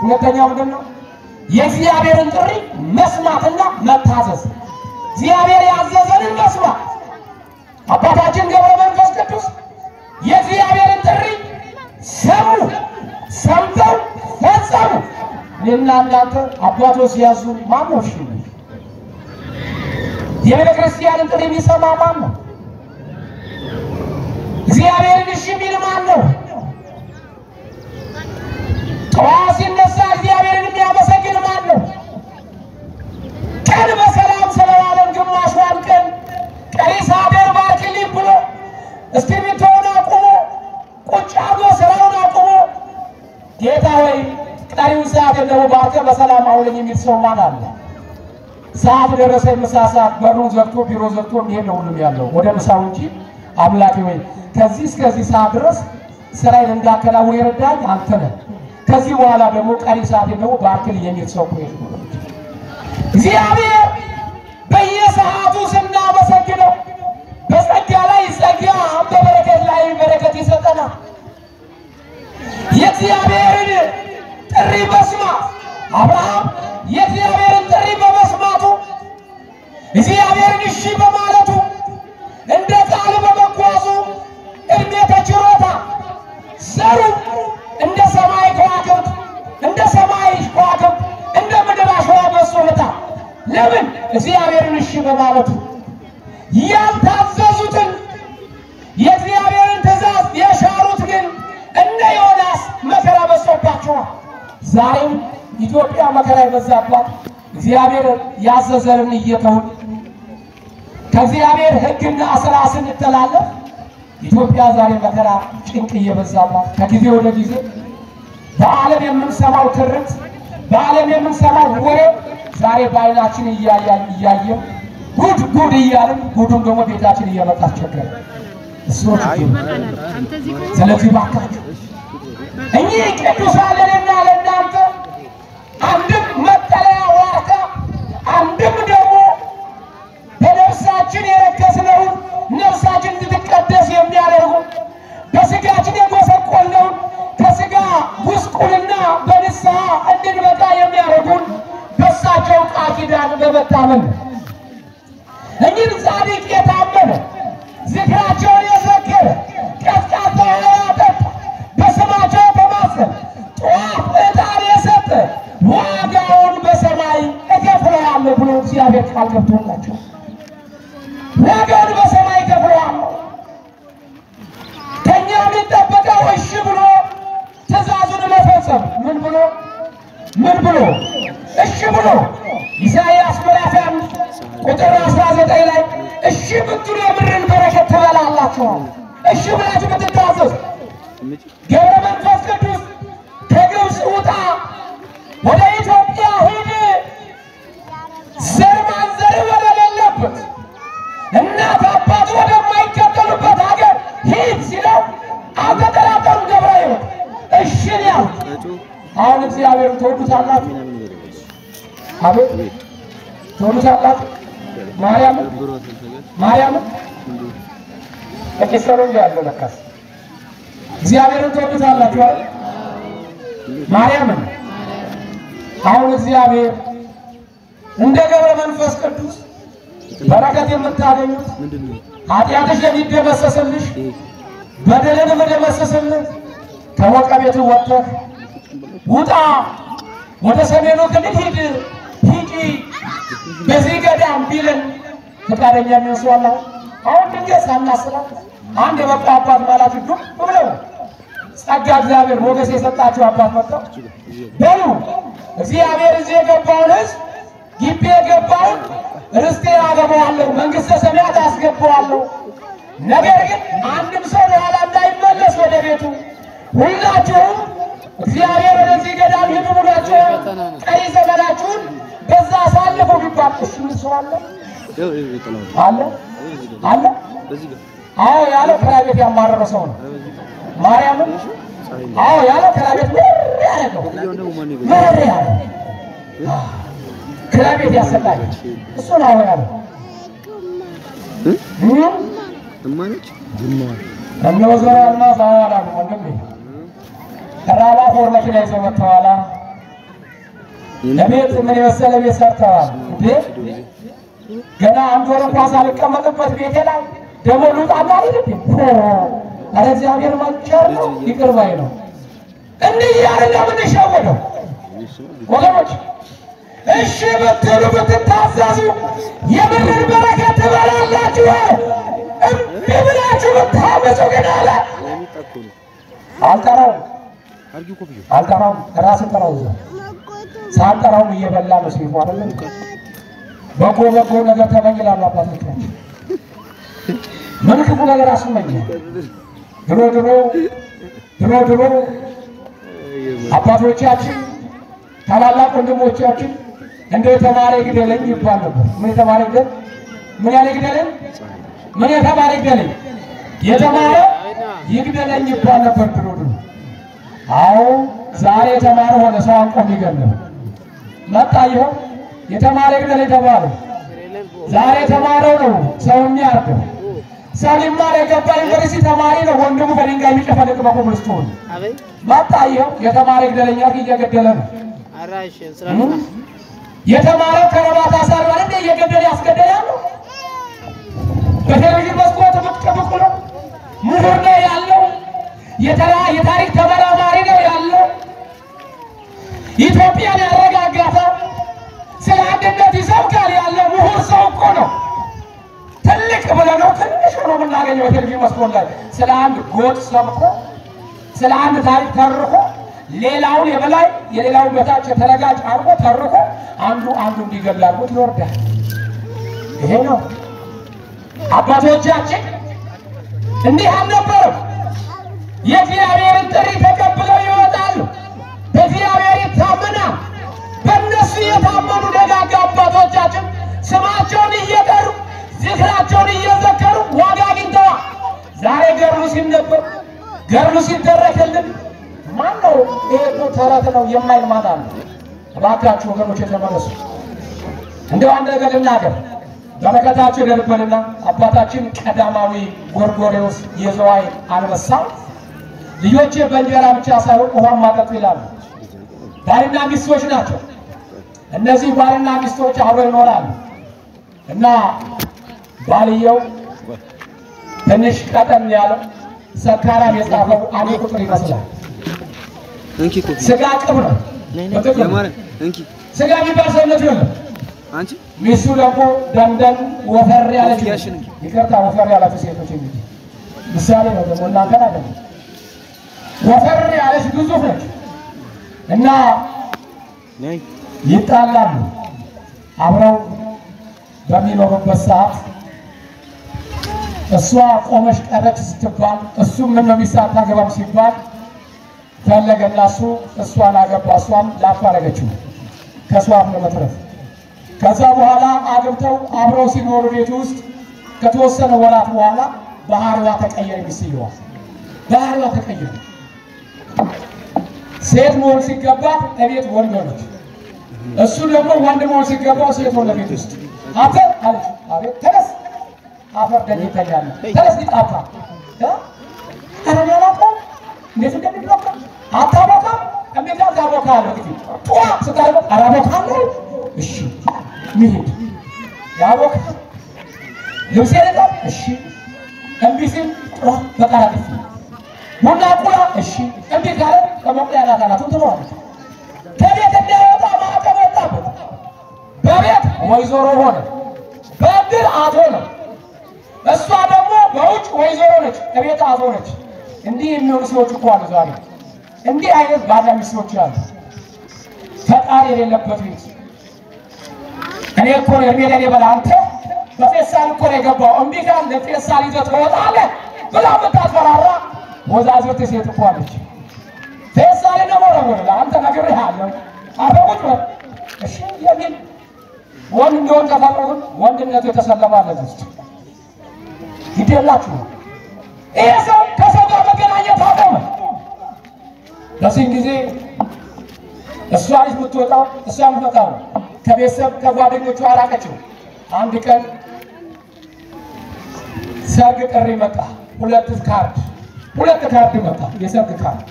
ሁለተኛው ምንድን ነው? የእግዚአብሔርን ጥሪ መስማትና መታዘዝ። እግዚአብሔር ያዘዘንን መስማት። አባታችን ገብረ መንፈስ ቅዱስ የእግዚአብሔርን ጥሪ ሰምተው ፈጸሙ። እኔና እናንተ አባቶች ሲያዙ ማን ነው? እሺ የቤተ ክርስቲያንን ጥሪ የሚሰማ ማን ነው? እግዚአብሔርን እሺ የሚል ማን ነው? ጠዋት ሲነሳ እግዚአብሔርን የሚያመሰግን ማን ነው? ቀን በሰላም ስለዋለን ግማሿን ቀን ቀሪ ሳደር ባርክልኝ ብሎ እስክሪብቶውን አቁሞ ቁጭ አድርጎ ስራውን አቁሞ ጌታ ሆይ ቀሪውን ሰዓት ደግሞ ባርከህ በሰላም አውለኝ የሚል ሰው ማን አለ? ሰዓት ደረሰ፣ ምሳ ሰዓት በሩን ዘግቶ ቢሮ ዘግቶ የሚሄድ ነው ሁሉም ያለው ወደ ምሳው እንጂ አምላኬ ሆይ ከዚህ እስከዚህ ሰዓት ድረስ ስራዬን እንዳከናውን የረዳኝ አንተ ነህ፣ ከዚህ በኋላ ደግሞ ቀሪ ሰዓት ደግሞ ባርክልኝ የሚል ሰው ነው። እግዚአብሔር በየሰዓቱ ስናመሰግነው በጸጋ ላይ ጸጋ በበረከት ላይ በረከት ይሰጠናል። የእግዚአብሔርን ጥሪ መስማት አብርሃም የእግዚአብሔርን ጥሪ በመስማቱ እግዚአብሔርን እሺ በማለቱ እንደ ቃል በመጓዙ እድሜ ተችሮታ ዘሩ እንደ ሰማይ ከዋክብት እንደ ምድር አሸዋ በዝቶለታ። ለምን? እግዚአብሔርን እሺ በማለቱ። ያልታዘዙትን የእግዚአብሔርን ትእዛዝ የሻሩት ግን እንደ ዮናስ መከራ በዝቶባቸዋል። ዛሬም ኢትዮጵያ መከራ የበዛባት እግዚአብሔር ያዘዘንን እየተውን ከእግዚአብሔር ሕግና ስራ ስንተላለፍ ኢትዮጵያ ዛሬ መከራ ጭንቅ እየበዛባት ከጊዜ ወደ ጊዜ በዓለም የምንሰማው ትርክት በዓለም የምንሰማው ወሬ ዛሬ በዓይናችን እያየን ጉድ እያልን ጉዱን ደግሞ ቤታችን እየመጣ አስቸገረ። እሱዎች ስለዚህ ባካችሁ እኚህ ቅዱሳን ለእኔና ለእናንተ አንድም መጠለያ ዋርካ አንድም ደግሞ በነፍሳችን የረከስነውን ነፍሳችን እንድትቀደስ የሚያደርጉ በስጋችን የጎሰቆልነውን ከስጋ ጉስቁልና በንስሐ እንድንበቃ የሚያደርጉ ኪዳን በመታመን እኚህ ጻድቅ የታመነ ዝክራቸውን የዘከረ ቀዝቃዛ ውሃ ያጠጣ በስማቸው ተማጸነ ጧፍ ዕጣን የሰጠ ዋጋውን በሰማይ እከፍለዋለሁ ብሎ እግዚአብሔር ቃል ገብቶላቸው ዋጋውን በሰማይ እከፍለዋለሁ። ከእኛ የሚጠበቀው እሺ ብሎ ትእዛዙን መፈጸም። ምን ብሎ እሺ ብሎ ኢሳይያስ ምዕራፍ 5 ቁጥር 19 ላይ እሺ ብትሉ የምድርን በረከት ትበላላችሁ። እሺ ብላችሁ ብትታዘዙ ገብረ መንፈስ ቅዱስ ከግብፅ ውጣ ወደ ኢትዮጵያ ሂድ ዘር ማንዘር ወደሌለበት እናት አባት ወደማይከተሉበት ሀገር ሂድ ሲለው አልተጠራጠሩም። ገብረ ሕይወት እሺ ነው። አሁን እግዚአብሔር ትወዱታላችሁ። አቤት ትወዱታላችሁ። ማርያም እኪሰሩ ያለው ለካስ እግዚአብሔርን ትወዱታላችሁ አይደል? ማርያምን አሁን እግዚአብሔር እንደ ገብረ መንፈስ ቅዱስ በረከት የምታገኙት ኃጢአትሽ የሚደመሰስልሽ በደልን የምደመሰስልህ ከወቀቤቱ ወጥተህ ውጣ ወደ ሰሜኑ ክልል ሂጂ በዚህ ገዳም ቢልን ፈቃደኛ የሚወስዋላ። አሁን ድንገት ሳናስላት አንድ የበቃ አባት ማለት ዱብ ብለው ጸጋ እግዚአብሔር ሞገስ የሰጣቸው አባት መጣው በሉ እግዚአብሔር እዚህ የገባውን ሕዝብ ግቢ የገባውን ርስቴ አገባዋለሁ፣ መንግሥተ ሰማያት አስገባዋለሁ። ነገር ግን አንድም ሰው በኋላ እንዳይመለስ ወደ ቤቱ ሁላችሁም እግዚአብሔር ወደዚህ ገዳም ሂዱ ብሏችሁ ቀሪ ዘመናችሁን በዛ አሳልፉ ቢባል እሺ ምን ሰው አለ? አዎ ያለው ከራቤት ያማረረ ሰው ነው። ማርያምን አዎ ያለው ከራቤት ያለው ከራቤት ያሰጣል እሱ ነው ያለው እማነች እነሆ ዘራና ሳዋላ ወንድሜ ተራባ ፎርመት ላይ ዘመተዋላ ለቤት ምን የመሰለ ቤት ሰርተዋል እንዴ! ገና አንድ ወር እንኳን ሳልቀመጥበት ቤቴ ላይ ደሞ ሉጣና አይደል? አረ እግዚአብሔር ማቻር ነው፣ ይቅር ባይ ነው። እንዲህ ያረጋ ምን ሸወደው ወገኖች? እሺ ብትሉ ብትታዘዙ የምድር በረከት ትበላላችሁ። እምቢ ብላችሁ ብታመፁ ግን አለ አልጠራውም ራስ ጠራው ዘ ሳንጠራው እየበላ ነው ሲሆን አይደል? በጎ ነገር ተመኝላሉ አባቶቻችን። ምን ክፉ ነገር አስመኝ። ድሮ አባቶቻችን ታላላቅ ወንድሞቻችን እንደው ተማሪ ግደለኝ ይባል ነበር። ምን ተማሪ ግደል? ምን ያለ ግደለኝ? ምን የተማሪ ግደለኝ? የተማረ ይግደለኝ ይባል ነበር ድሮ። አዎ ዛሬ የተማረ ሆነ ሰው አንቆ የሚገለው መጣ። ይኸው የተማረ ግደለኝ ተባለ። ዛሬ ተማረው ነው ሰው የሚያርደው። ሰው ሊማር የገባ ዩኒቨርሲቲ ተማሪ ነው ወንድሙ በድንጋይ የሚጨፈልቅ በኮብልስቶን መጣ። ይኸው የተማረ ግደለኛ እየገደለ ነው። የተማረው ከረባት አሳርባል እንደ እየገደለ ያስገደላል። በቴሌቪዥን መስኮት ብቅ ነው። ምሁር ነው ያለው፣ የታሪክ ተመራማሪ ነው ያለው። ኢትዮጵያን ያረጋጋታል፣ ስለ አንድነት ይሰብካል ያለው ምሁር ሰው እኮ ነው። ትልቅ ብለነው ትንሽ ነው የምናገኘው በቴሌቪዥን መስኮት ላይ ስለ አንድ ጎጥ ሰብኮ ስለ አንድ ታሪክ ተርኮ ሌላውን የበላይ የሌላውን በታች ተረጋጭ አርጎ ተርኮ አንዱ እንዲገላልኩት ይወርዳል። ይሄ ነው አባቶቻችን እንዲህ አልነበረም። የእግዚአብሔርን ጥሪ ተቀብለው ይወጣሉ። በእግዚአብሔር ይታመናል። በእነሱ የታመኑ ደጋጋ አባቶቻችን ስማቸውን እየጠሩ ዝክራቸውን እየዘከሩ ዋጋ አግኝተዋል። ዛሬ ገርሉ ሲነበብ ገርሉ ሲደረክልን ማነው? ይሄ ተረት ነው የማይል ማን አለ? እባካችሁ ወገኖች የተመለሱ እንደው አንድ ነገር ልናገር። በረከታቸው ይደርብንና አባታችን ቀዳማዊ ጎርጎርዮስ የዘዋይ አንበሳ ልጆቼ በእንጀራ ብቻ ሳይሆን ውሃ ማጠጡ ይላሉ። ባልና ሚስቶች ናቸው። እነዚህ ባልና ሚስቶች አብረው ይኖራሉ እና ባልየው ትንሽ ቀጠን ያለው ሰካራም የጻፈው አንድ ቁጥር ይመስላል። ስጋ ቅብ ነው ስጋ የሚባል ሰውነት የለም። ሚስቱ ደግሞ ደንደን ወፈር ያለች ይቅርታ ወፈር ያለች ሴቶች እንግዲህ ምሳሌ ነው ደግሞ እናንተን አይደለም። ወፈር ያለች ግዙፍ ነች እና ይጣላሉ። አብረው በሚኖሩበት ሰዓት እሷ ቆመሽ ቀረች ስትባል እሱም ምን ነው ሚስት አታገባም ሲባል ፈለገና እሷን አገባ። እሷም ላፋረገችው ከሷም ለመትረፍ ከዛ በኋላ አግብተው አብረው ሲኖሩ ቤት ውስጥ ከተወሰነ ወራት በኋላ ባህሪዋ ተቀየረ። ሚስትየዋ ባህሪዋ ተቀየረ። ሴት መሆን ሲገባት እቤት ወንድ ሆነች። እሱ ደግሞ ወንድ መሆን ሲገባው ሴት ሆነ ቤት ውስጥ አፈር አለች። አቤት ተነስ አፈር ደኝተኛለ ተነስ ሊጣፋ አረጋላቆ እንዴት እንደሚቆጣ አታቦካ እንዴት አታቦካ አለ እንግዲህ ጧ ስታረጋ አራቦካ ነው። እሺ ሚሄድ ያቦካ ልብስ የለም። እሺ እምቢ ሲል ጥሩ በቃላት ቡና ቁላ እሺ እምቢ ካለ ከመቁያ ናታናቱን ትሞላለች። ከቤት እንዳይወጣ ማዕቀብ ወጣበት። በቤት ወይዘሮ ሆነ በእድር አቶ ነው። እሷ ደግሞ በውጭ ወይዘሮ ነች ከቤት አቶ ነች። እንዲህ የሚሆኑ ሰዎች እኮ አሉ ዛሬ። እንዲህ አይነት ባልና ሚስቶች አሉ። ፈጣሪ የሌለበት ቤት እኔ እኮ እድሜ ላይ በላ አንተ በፌሳል እኮ ነው የገባው እምቢ ካል ለፌሳል ይዘህ ትወጣለህ ብላ የምታስፈራራ ወዛዝርት ሴት እኮ አለች። ፌሳል ነው ወረወረ አንተ ነግሬሃለሁ አፈቁት ነው እሺ የሚል ወንድ እንደሆነ ተፈጥሮ ወንድነቱ የተሰለማለት ውስጥ ይደላችሁ። ይሄ ሰው ከሰው ጋር መገናኘት አቆመ። በዚህ ጊዜ እሷ ልጅ የምትወጣው እሷ የምትወጣው ከቤተሰብ ከጓደኞቹ አራቀችው። አንድ ቀን ሰርግ ጥሪ መጣ። ሁለት ካርድ መጣ። የሰርግ ካርድ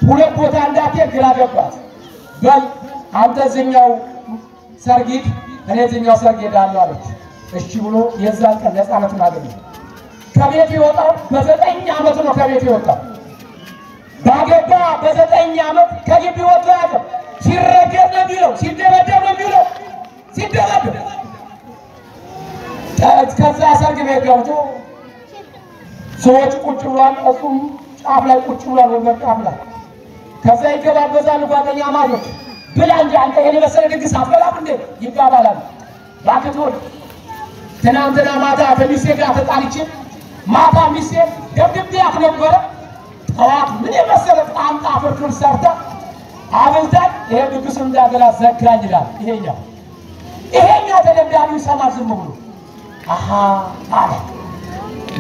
ሁለት ቦታ እንዳትሄድ ግራ ገባት። በል አንተ እዚህኛው ሰርግ ሂድ እኔ እዚህኛው ሰርግ ሄዳለሁ አለች። እሺ ብሎ የዛን ቀን ነፃነቱን አገኘ። ከቤት የወጣው በ9 ዓመት ነው። ከቤት የወጣው ባገባ በ9 ዓመት ከግቢ ወጥቶ ያቀም ሲረገጥ ነው የሚለው ሲደበደብ ነው የሚለው ሲደበደብ ከዛ ሰርግ ቤት ገብቶ ሰዎች ቁጭ ብሏል። እሱም ጫፍ ላይ ቁጭ ብሏል ወንበር ጫፍ ላይ። ከዛ ይገባበዛል ጓደኛ ማጆች ብላ እንጂ አንተ ይሄን መሰለ ድግስ አትበላም እንዴ ይባባላል። ባክቶል ትናንትና ማታ ከሚስቴ ጋር ተጣልቼ ማታ ሚስቴ ደብድቤያት ነበረ። ጠዋት ምን የመሰለ ጣንጣ ፍርፍር ሰርታ አብልታኝ ይሄ ድግስ እንዳገላ ዘጋኝ ይላል። ይሄኛው ተደብዳቢው ሰማር ዝም ብሎ አሃ አለ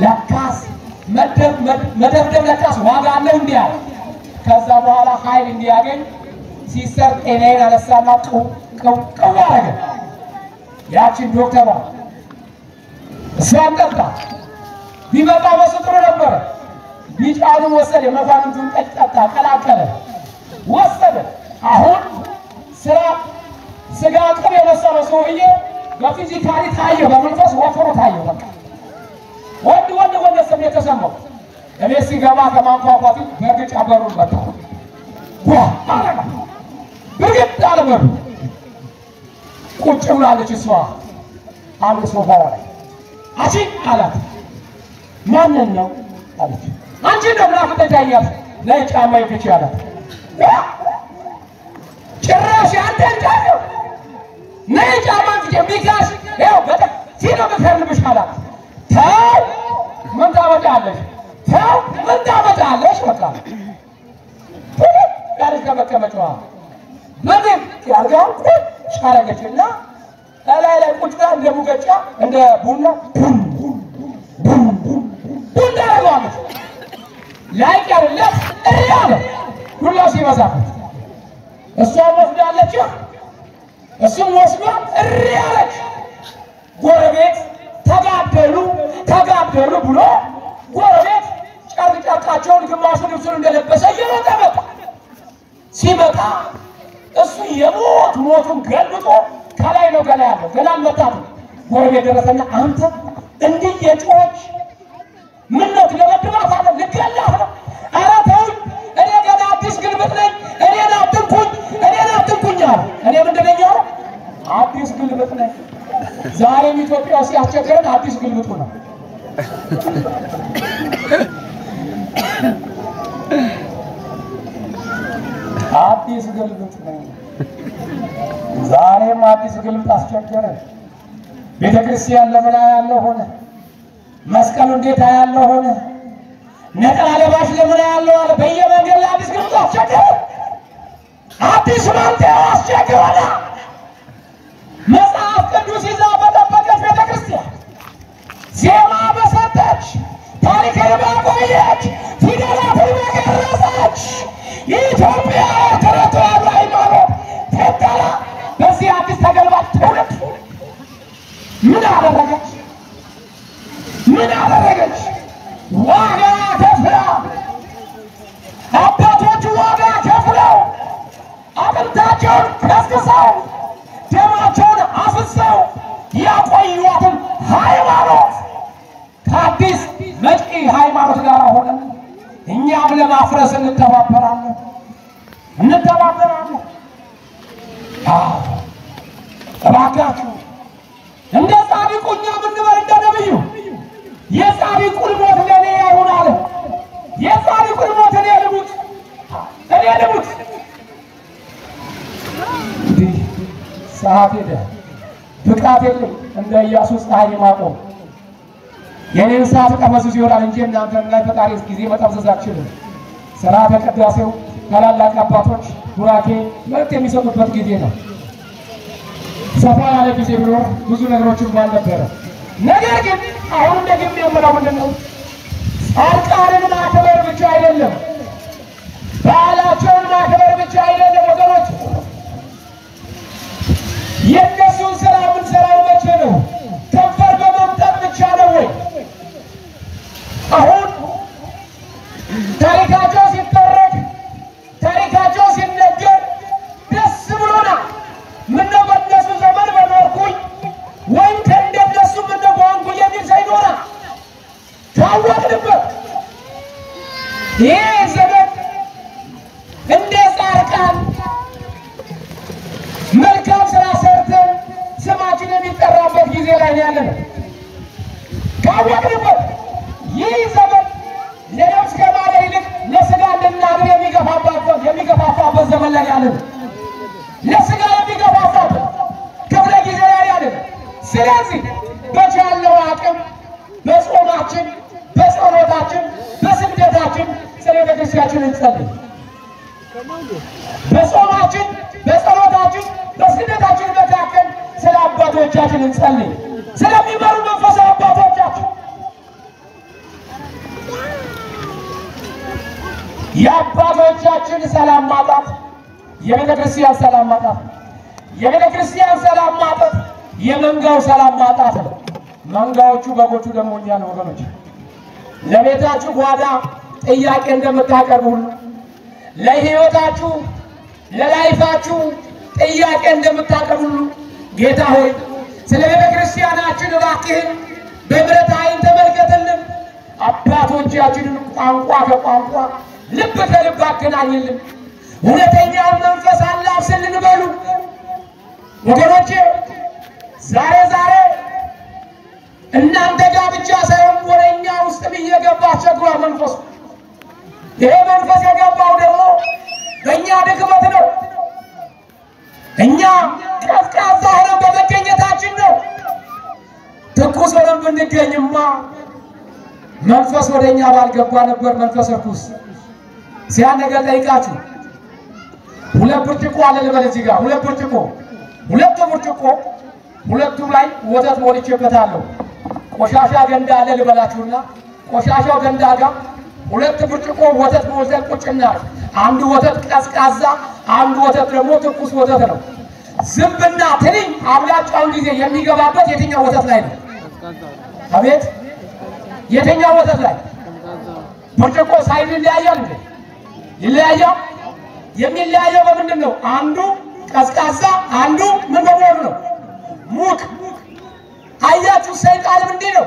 ለካስ መደብደብ ለካስ ዋጋ አለው እንዲህ አለ። ከዛ በኋላ ኃይል እንዲያገኝ ሲስተር ጤናዬን አነሳና ቀው ያደረገ ያችን ዶክተሯ እሷን ጠጣ። ቢመጣ በስጥሩ ነበረ። ቢጫውን ወሰደ። መኳንንቱን ጠጣ ቀላቀለ ወሰደ። አሁን ስጋ ቅብ የመሰለው ሰውዬ በፊዚካሊ ታየ፣ በመንፈስ ወፍሮ ታየ። በቃ ወንድ ስሜት ተሰማው። እኔ ሲገባ ከማንኳኳቱ በርግጫ በሩን መታ። አረጋ ብርግጥ አለ በሩ። ቁጭ ብላለች እሷ አንድ ሶፋው ላይ። አቺ አላት ማንን ነው አለች። አንቺ ነው ምናፍቀኝ ታያለሽ ላይ ጫማ ይፍቺ አላት። ጭራሽ አንተን ጫማ ነይ ጫማ ቢካሽ ያው በጣም ሲኖ በከርልብሽ አላት። ተው ምን ታመጣለሽ? ተው ምን ታመጣለሽ? በቃ ያለሽ ከመቀመጫዋ ምንም ያርጋው ሻረገችና ላይ ቁጭ ብላ እንደ ሙቀጫ እንደ ቡና ቡና ያለዋለች ላይ ያለለት እያለ ሁሉ ሲበዛበት እሷም ወስዳለች እሱም ወስዷል እያለች ጎረቤት ተጋደሉ ብሎ ጎረቤት ጨርቃቸውን ግማሹ ልብሱን እንደለበሰ እየሮጠ መጣ። ሲመጣ እሱ የሞት ሞቱን ገልብጦ ከላይ ነው ገላ ያለው ገና አልመታትም። ጎረቤት ደረሰና አንተ እንዲህ የጮች ምን ነው ትለበድባት አለ ልገላት ነው። ኧረ ተውኝ እኔ ገና አዲስ ግልብጥ ነኝ እኔን አትንኩኝ አለ። እኔ ምንድን ነኝ አለ አዲስ ግልብጥ ነኝ። ዛሬም ኢትዮጵያ ሲያስቸግረን አዲስ ግልብጡ ነው። አዲስ ግልብጥ ነኝ ዛሬም አዲስ ግልብጥ አስቸገረን። ቤተክርስቲያን ለምን ያለው ሆነ? መስቀሉ እንዴት ያለው ሆነ? ነጠላ ለባሽ ለምን ያለው አለ? በየመንገድ ላይ አዲስ ግልብጥ አስቸገረን። አዲስ ማንተ አስቸገረና መጽሐፍ ቅዱስ ይዛ በጠበቀች ቤተክርስቲያን ዜማ በሰጠች ታሪክን ባቆየች ፊደላትን በቀረጸች ኢትዮጵያ ኦርቶዶክስ ተዋሕዶ ሃይማኖት ተጠላ በዚህ አዲስ ተገልባጭ ትውልድ ምን አደረገች? ዋጋ ከፍላ አባቶች ዋጋ ከፍለው አጥንታቸውን ከስክሰው ደማቸውን አፍሰው ያቆዩትን ሃይማኖት ከአዲስ መጪ ሃይማኖት ጋር ሆነን እኛም ለማፍረስ እንተባበራለን። እባካችሁ እንደ ጻድቁ እኛ ብንበል እንደ ነብዩ የጻድቁን ሞት ለእኔ ይሁን አለ። የጻድቁን ሞት እኔ ልሙት። እንዲህ ሰዓት ሄደ ብቃት የለም እንደ ኢያሱ ፀሐይ ማቆም የኔን ሰዓት ቀመሱ ይሆናል እንጂ እናንተን ላይ ፈጣሪ ጊዜ መጠምዘዝ አትችሉም። ሥርዓተ ቅዳሴው ታላላቅ አባቶች ቡራኬ መልእክት የሚሰጡበት ጊዜ ነው። ሰፋ ያለ ጊዜ ቢኖር ብዙ ነገሮችን ባልነበረ፣ ነገር ግን አሁን ደግሜ የምለው ምንድን ነው? ጻድቃንን ማክበር ብቻ አይደለም፣ በዓላቸውን ማክበር ብቻ አይደለም ወገኖች። የእነሱን ስራ የምንሰራው መቼ ነው? ከንፈር በመምጠጥ ብቻ ነው ወይ? አሁን ታሪካቸው ሲተረክ ታሪካቸው ሲነገር ደስ ብሎናል። ምነው በእነሱ ዘመን በኖርኩኝ ወይም ከእንደነሱ ምነው በሆንኩ የሚል ሰው ይኖራል። ታወቅንበት። ይህ ዘመን እንደ ጻድቃን መልካም ስራ ሰርተን ስማችን የሚጠራበት ጊዜ ላይ ያለነው ካወቅንበት። ይህ ዘመን ለነፍስ ከማደር ይልቅ ለስጋ እንድናድር የሚገፋፋበት ዘመን ላይ ያለነው፣ ለስጋ የሚገፋፋበት ክፍለ ጊዜ ላይ ያለነው። ስለዚህ በቻልነው አቅም በጾማችን፣ በጸሎታችን፣ በስግደታችን ስለ ቤተክርስቲያናችን እንጸልይ። በጾማችን፣ በጸሎታችን፣ በስግደታችን መካከል ስለ አባቶቻችን እንጸልይ፣ ስለሚመሩ መንፈሳዊ አባቶቻችን። የአባቶቻችን ሰላም ማጣት የቤተክርስቲያን ሰላም ማጣት፣ የቤተክርስቲያን ሰላም ማጣት የመንጋው ሰላም ማጣት ነው። መንጋዎቹ በጎቹ ደግሞ እኛ ነው ወገኖች። ለቤታችሁ ጓዳ ጥያቄ እንደምታቀርቡ ሁሉ ለሕይወታችሁ ለላይፋችሁ ጥያቄ እንደምታቀርቡ ሁሉ ጌታ ሆይ ስለ ቤተክርስቲያናችን እባክህን በምሕረት ዓይን ተመልከትልን። አባቶቻችንን ቋንቋ ከቋንቋ ልብ ከልብ አገናኝልን። እውነተኛውን መንፈስ አላብስልን በሉ ወገኖቼ። ዛሬ እናንተ ጋር ብቻ ሳይሆን ወደኛ ውስጥም እየገባ አስቸግሯል መንፈሱ። ይሄ መንፈስ የገባው ደግሞ በእኛ ድክመት ነው። እኛ ቀዝቃዛ ሆነን በመገኘታችን ነው። ትኩስ ሆነን ብንገኝማ መንፈስ ወደኛ ባልገባ ነበር። መንፈስ ርኩስ ሲያነገር ጠይቃችሁ ሁለት ብርጭቆ አለ ልበል እዚህ ጋር ሁለት ብርጭቆ ሁለቱም ላይ ወተት ሞልቼበታለሁ። ቆሻሻ ገንዳ አለ ልበላችሁና ቆሻሻው ገንዳ ጋር ሁለት ብርጭቆ ወተት ሞልተን ቁጭና አንዱ ወተት ቀዝቃዛ፣ አንዱ ወተት ደግሞ ትኩስ ወተት ነው። ዝምብና ትንኝ አብላጫውን ጊዜ የሚገባበት የትኛው ወተት ላይ ነው? አቤት የትኛው ወተት ላይ? ብርጭቆ ሳይዝ ይለያያል እንዴ? ይለያያል። የሚለያየው በምንድን ነው? አንዱ ቀዝቃዛ አንዱ ምን በመሆኑ ነው? ሙቅ። አያችሁ ሰይጣንም እንዲህ ነው።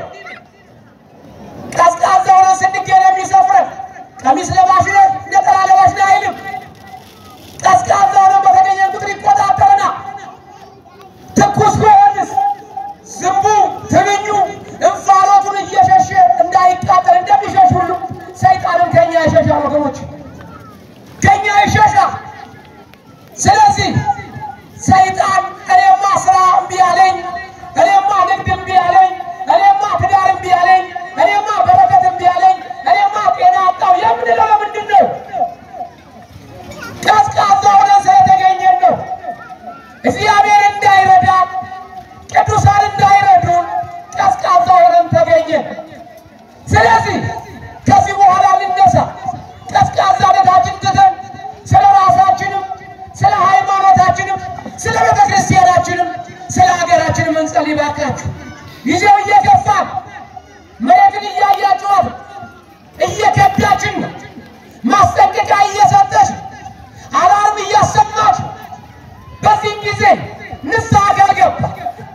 ቀዝቃዛ ሆነ ስንገኝ የሚሰፍረን ቀሚስ ለባሽ ነው ነጠላ ለባሽ ነው አይልም። ቀዝቃዛ ሆነ በተገኘን ቁጥር ይቆጣጠርና ትኩስ ቢሆንስ ዝንቡ ትንኙ እንፋሎቱን እየሸሸ እንዳይቃጠል እንደሚሸሽ ሁሉ ሰይጣንም ከኛ ይሸሻል ወገኖች፣ ከኛ ይሸሻል። ስለዚህ ሰይጣን እኔማ ስራ እምቢ አለኝ፣ እኔማ ንግድ እምቢ አለኝ፣ እኔማ ትዳር እምቢ አለኝ፣ እኔማ በረከት እምቢ አለኝ፣ እኔማ ጤና አጣሁ የምንለው ለምንድን ነው? ቀዝቃዛ ሆነን ስለተገኘን ነው። እግዚአብሔር እንዳይረዳን ቅዱሳን እንዳይረዱን ቀዝቃዛ ሆነን ተገኘን። ስለዚህ ከዚህ በኋላ ልነሳ። ቀዝቃዛነታችን ትተን ስለ ራሳችንም ስለ ሃይማኖታችንም ስለ ቤተ ክርስቲያናችንም ስለ ሀገራችንም እንጸልይ ባካችሁ። ጊዜው እየገፋን መሬትን እያያችኋት እየከዳችን ነው። ማስጠንቀቂያ እየሰጠች አላርም እያሰማች በዚህ ጊዜ ንስሐ ካልገባ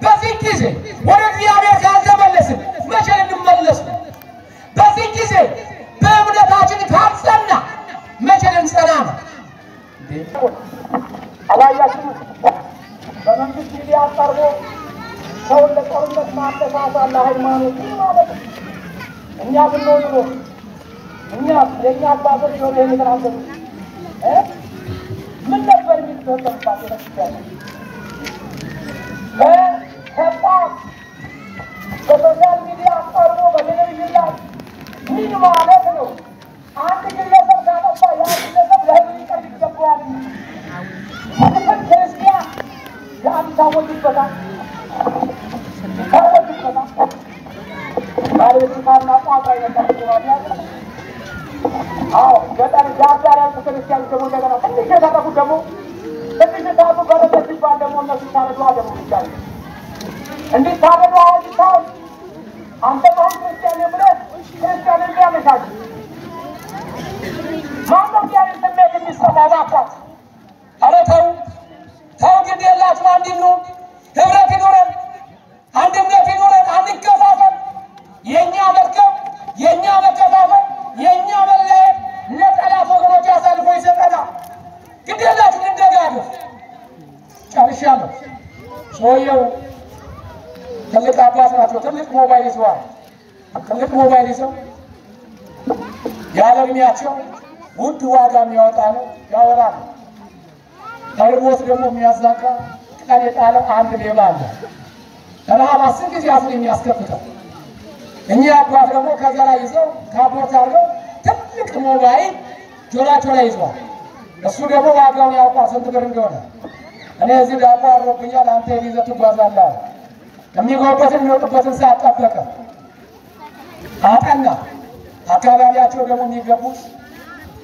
በዚህ ጊዜ ወደ እግዚአብሔር ካልተመለስን መቼ እንመለስ? በዚህ ጊዜ በእምነታችን ካልጸና መቼ ልንጸና ነው? አላያችሁ በመንግስት ሚዲያ ቀርቦ ሰውን ለጦርነት ማነሳሳት ለሃይማኖት ማለት ነው። እኛ ብንሆን ነው እኛ የኛ አባቶች ነው የሚተናገሩ ምን ነበር የሚተሰባው ተከታታይ በሶሻል ሚዲያ ቀርቦ በቴሌቪዥን ላይ ምን ማለት ነው? አንድ ግለሰብ ካጠፋ ያ ግለሰብ ለህዝብ ይቀርብ ይገባዋል። ሁሉም ክርስቲያን ያን ታወጅበታል ባለቤቱና ቋንቋ ይነካቸዋል። አዎ ገጠር ዳር ያሉ ክርስቲያን ደግሞ እንደገና ትንሽ የታጠፉ ደግሞ ትንሽ ታጡ በረከት ሲባል ደግሞ እነሱ ታረዱ አደሙ ይቻላል። እንዴት ታረዱ አውጥተው አንተ ማን ክርስቲያን ብለህ ክርስቲያን እንዲያመሻል ማንም ያን ስሜት የሚሰማው ባካት ኧረ ተው ተው ግድ የላችሁ አንድ ነው ህብረት ይኖረን አንድነት ይኖረን አንከፋፈል። የኛ መርከብ የኛ መከፋፈል የኛ መለየት ለጠላት ወገኖች አሳልፎ ይሰጠናል። ግድ የላችሁ እንደጋገፍ። ጨርሻለሁ። ሰውየው ትልቅ አባት ናቸው። ትልቅ ሞባይል ይዘዋል። ትልቅ ሞባይል ይዘው ያለ ዕድሜያቸው ውድ ዋጋ የሚያወጣ ነው ያወራሉ። ተርቦት ደግሞ የሚያዛጋ ቀን የጣለው አንድ ሌባ አለ። ረሃብ 10 ጊዜ አፉን የሚያስከፍተው እኚህ አባት ደግሞ ከዛ ላይ ይዘው ካቦርት አድርገው ትልቅ ሞባይል ጆሮአቸው ላይ ይዘዋል። እሱ ደግሞ ዋጋውን ያውቃል ስንት ብር እንደሆነ። እኔ እዚህ ዳቦ አድሮብኛል አንተ ይዘህ ትጓዛለህ። የሚገቡበትን የሚወጡበትን ሰዓት ጠበቀ አጠና። አካባቢያቸው ደግሞ የሚገቡት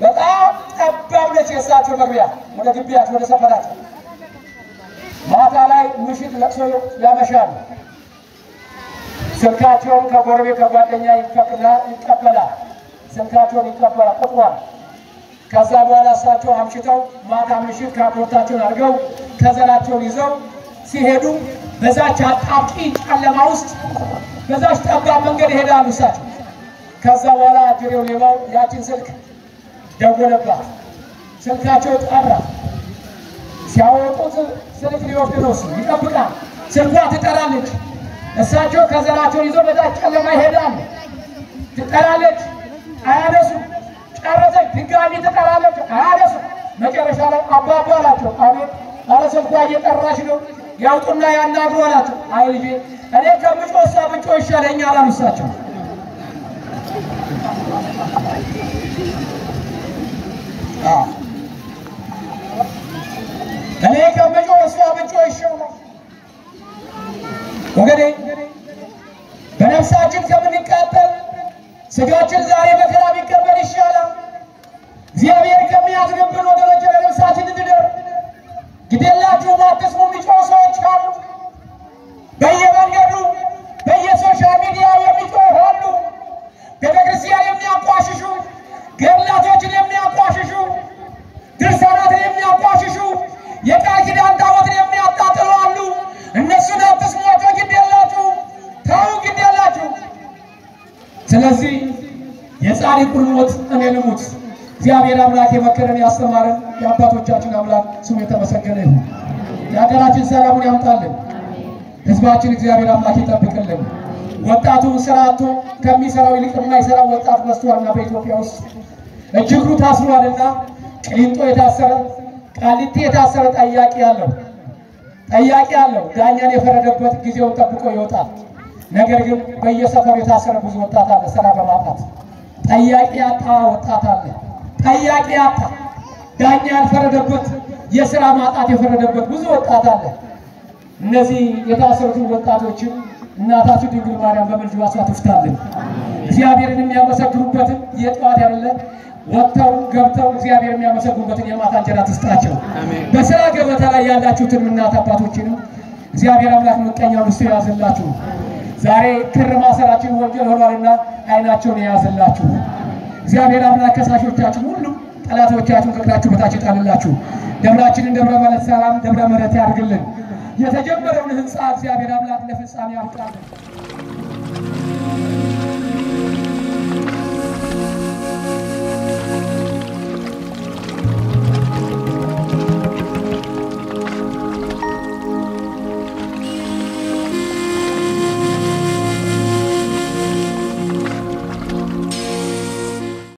በጣም ጠባብ ነች የእሳቸው መግቢያ ወደ ግቢያቸው ወደ ሰፈራቸው። ማታ ላይ ምሽት ለቅሶ ያመሻሉ። ስልካቸውን ከጎረቤት ከጓደኛ ይቀበላል። ስልካቸውን ይቀበላል ቁጥሯል። ከዛ በኋላ እሳቸው አምሽተው ማታ ምሽት ካፖርታቸውን አድርገው ከዘራቸውን ይዘው ሲሄዱ በዛች አጣብቂ ጨለማ ውስጥ በዛች ጠባብ መንገድ ይሄዳሉ እሳቸው። ከዛ በኋላ አጅሬው ሌባው ያችን ስልክ ደወለባት። ስልካቸው ጠራ። ሲያወጡት ስልክ ሊወስድ ነው እሱ ይጠብቃል። ስልኳ ትጠራለች። እሳቸው ከዘራቸውን ይዘው በዛች ጨለማ ይሄዳሉ። ትጠራለች አያነሱም። ጨረሰች። ድጋሚ ትጠራለች አያነሱም። መጨረሻ ላይ አባባ አላቸው። አቤት። ኧረ ስልኳ እየጠራች ነው ያውጡና ያናግሩ አላቸው። አይ ልጄ እኔ ከምጮህ እሷ ብጮህ ይሻለኛል አሉ እሳቸው። እኔ ከምጮህ እሷ ብጮህ ይሻላል። ወገኔ በነፍሳችን ከምንቃጠል ስጋችን ዛሬ መከራ ቢቀበል ይሻላል። እግዚአብሔር ከሚያዝንብን ወገኖች ለነፍሳችን እንድንደር ግዴላችሁ አትስሙ። የሚጮሁ ሰዎች አሉ። በየመንገዱ በየሶሻል ሚዲያ የሚጮሁ አሉ። ቤተክርስቲያን የሚያቋሽሹ፣ ገድላቶችን የሚያቋሽሹ፣ ድርሳናትን የሚያቋሽሹ፣ የቃል ኪዳን እግዚአብሔር አምላክ የመከረን ያስተማረን የአባቶቻችን አምላክ ስሙ የተመሰገነ ይሁን። የሀገራችን ሰላሙን ያምጣልን። ህዝባችን እግዚአብሔር አምላክ ይጠብቅልን። ወጣቱ ስራ አጥቶ ከሚሰራው ይልቅ የማይሰራው ወጣት በዝቷልና በኢትዮጵያ ውስጥ እጅግሩ ታስሯልና ቅሊንጦ የታሰረ ቃሊቲ የታሰረ ጠያቂ ያለው ዳኛን የፈረደበት ጊዜውን ጠብቆ ይወጣል። ነገር ግን በየሰፈሩ የታሰረ ብዙ ወጣት አለ። ስራ በማጣት ጠያቂ ያጣ ወጣት አለ። ጠያቂ ያጣ ዳኛ ያልፈረደበት የሥራ ማጣት የፈረደበት ብዙ ወጣት አለ። እነዚህ የታሰሩትን ወጣቶችን እናታችን ድንግል ማርያም በመልጅዋ ትፍታልን። እግዚአብሔርን የሚያመሰግኑበትን የጠዋት ያለ ወጥተው ገብተው እግዚአብሔር የሚያመሰግኑበትን የማታ እንጀራ ትስጣቸው። በሥራ ገበታ ላይ ያላችሁትን እናት አባቶችንም እግዚአብሔር አምላክ ምቀኛውን ውስጥ ያዝላችሁ። ዛሬ ክር ማሰራችን ወንጀል ሆኗልና አይናቸውን ያዝላችሁ። እግዚአብሔር አምላክ ከሳሾቻችን ሁሉ ጠላቶቻችሁን ከእግራችሁ በታች ይጣልላችሁ። ደብራችንን ደብረ ማለት ሰላም ደብረ ምሕረት ያድርግልን። የተጀመረውን ህንጻ እግዚአብሔር አምላክ ለፍጻሜ ያብቃልን።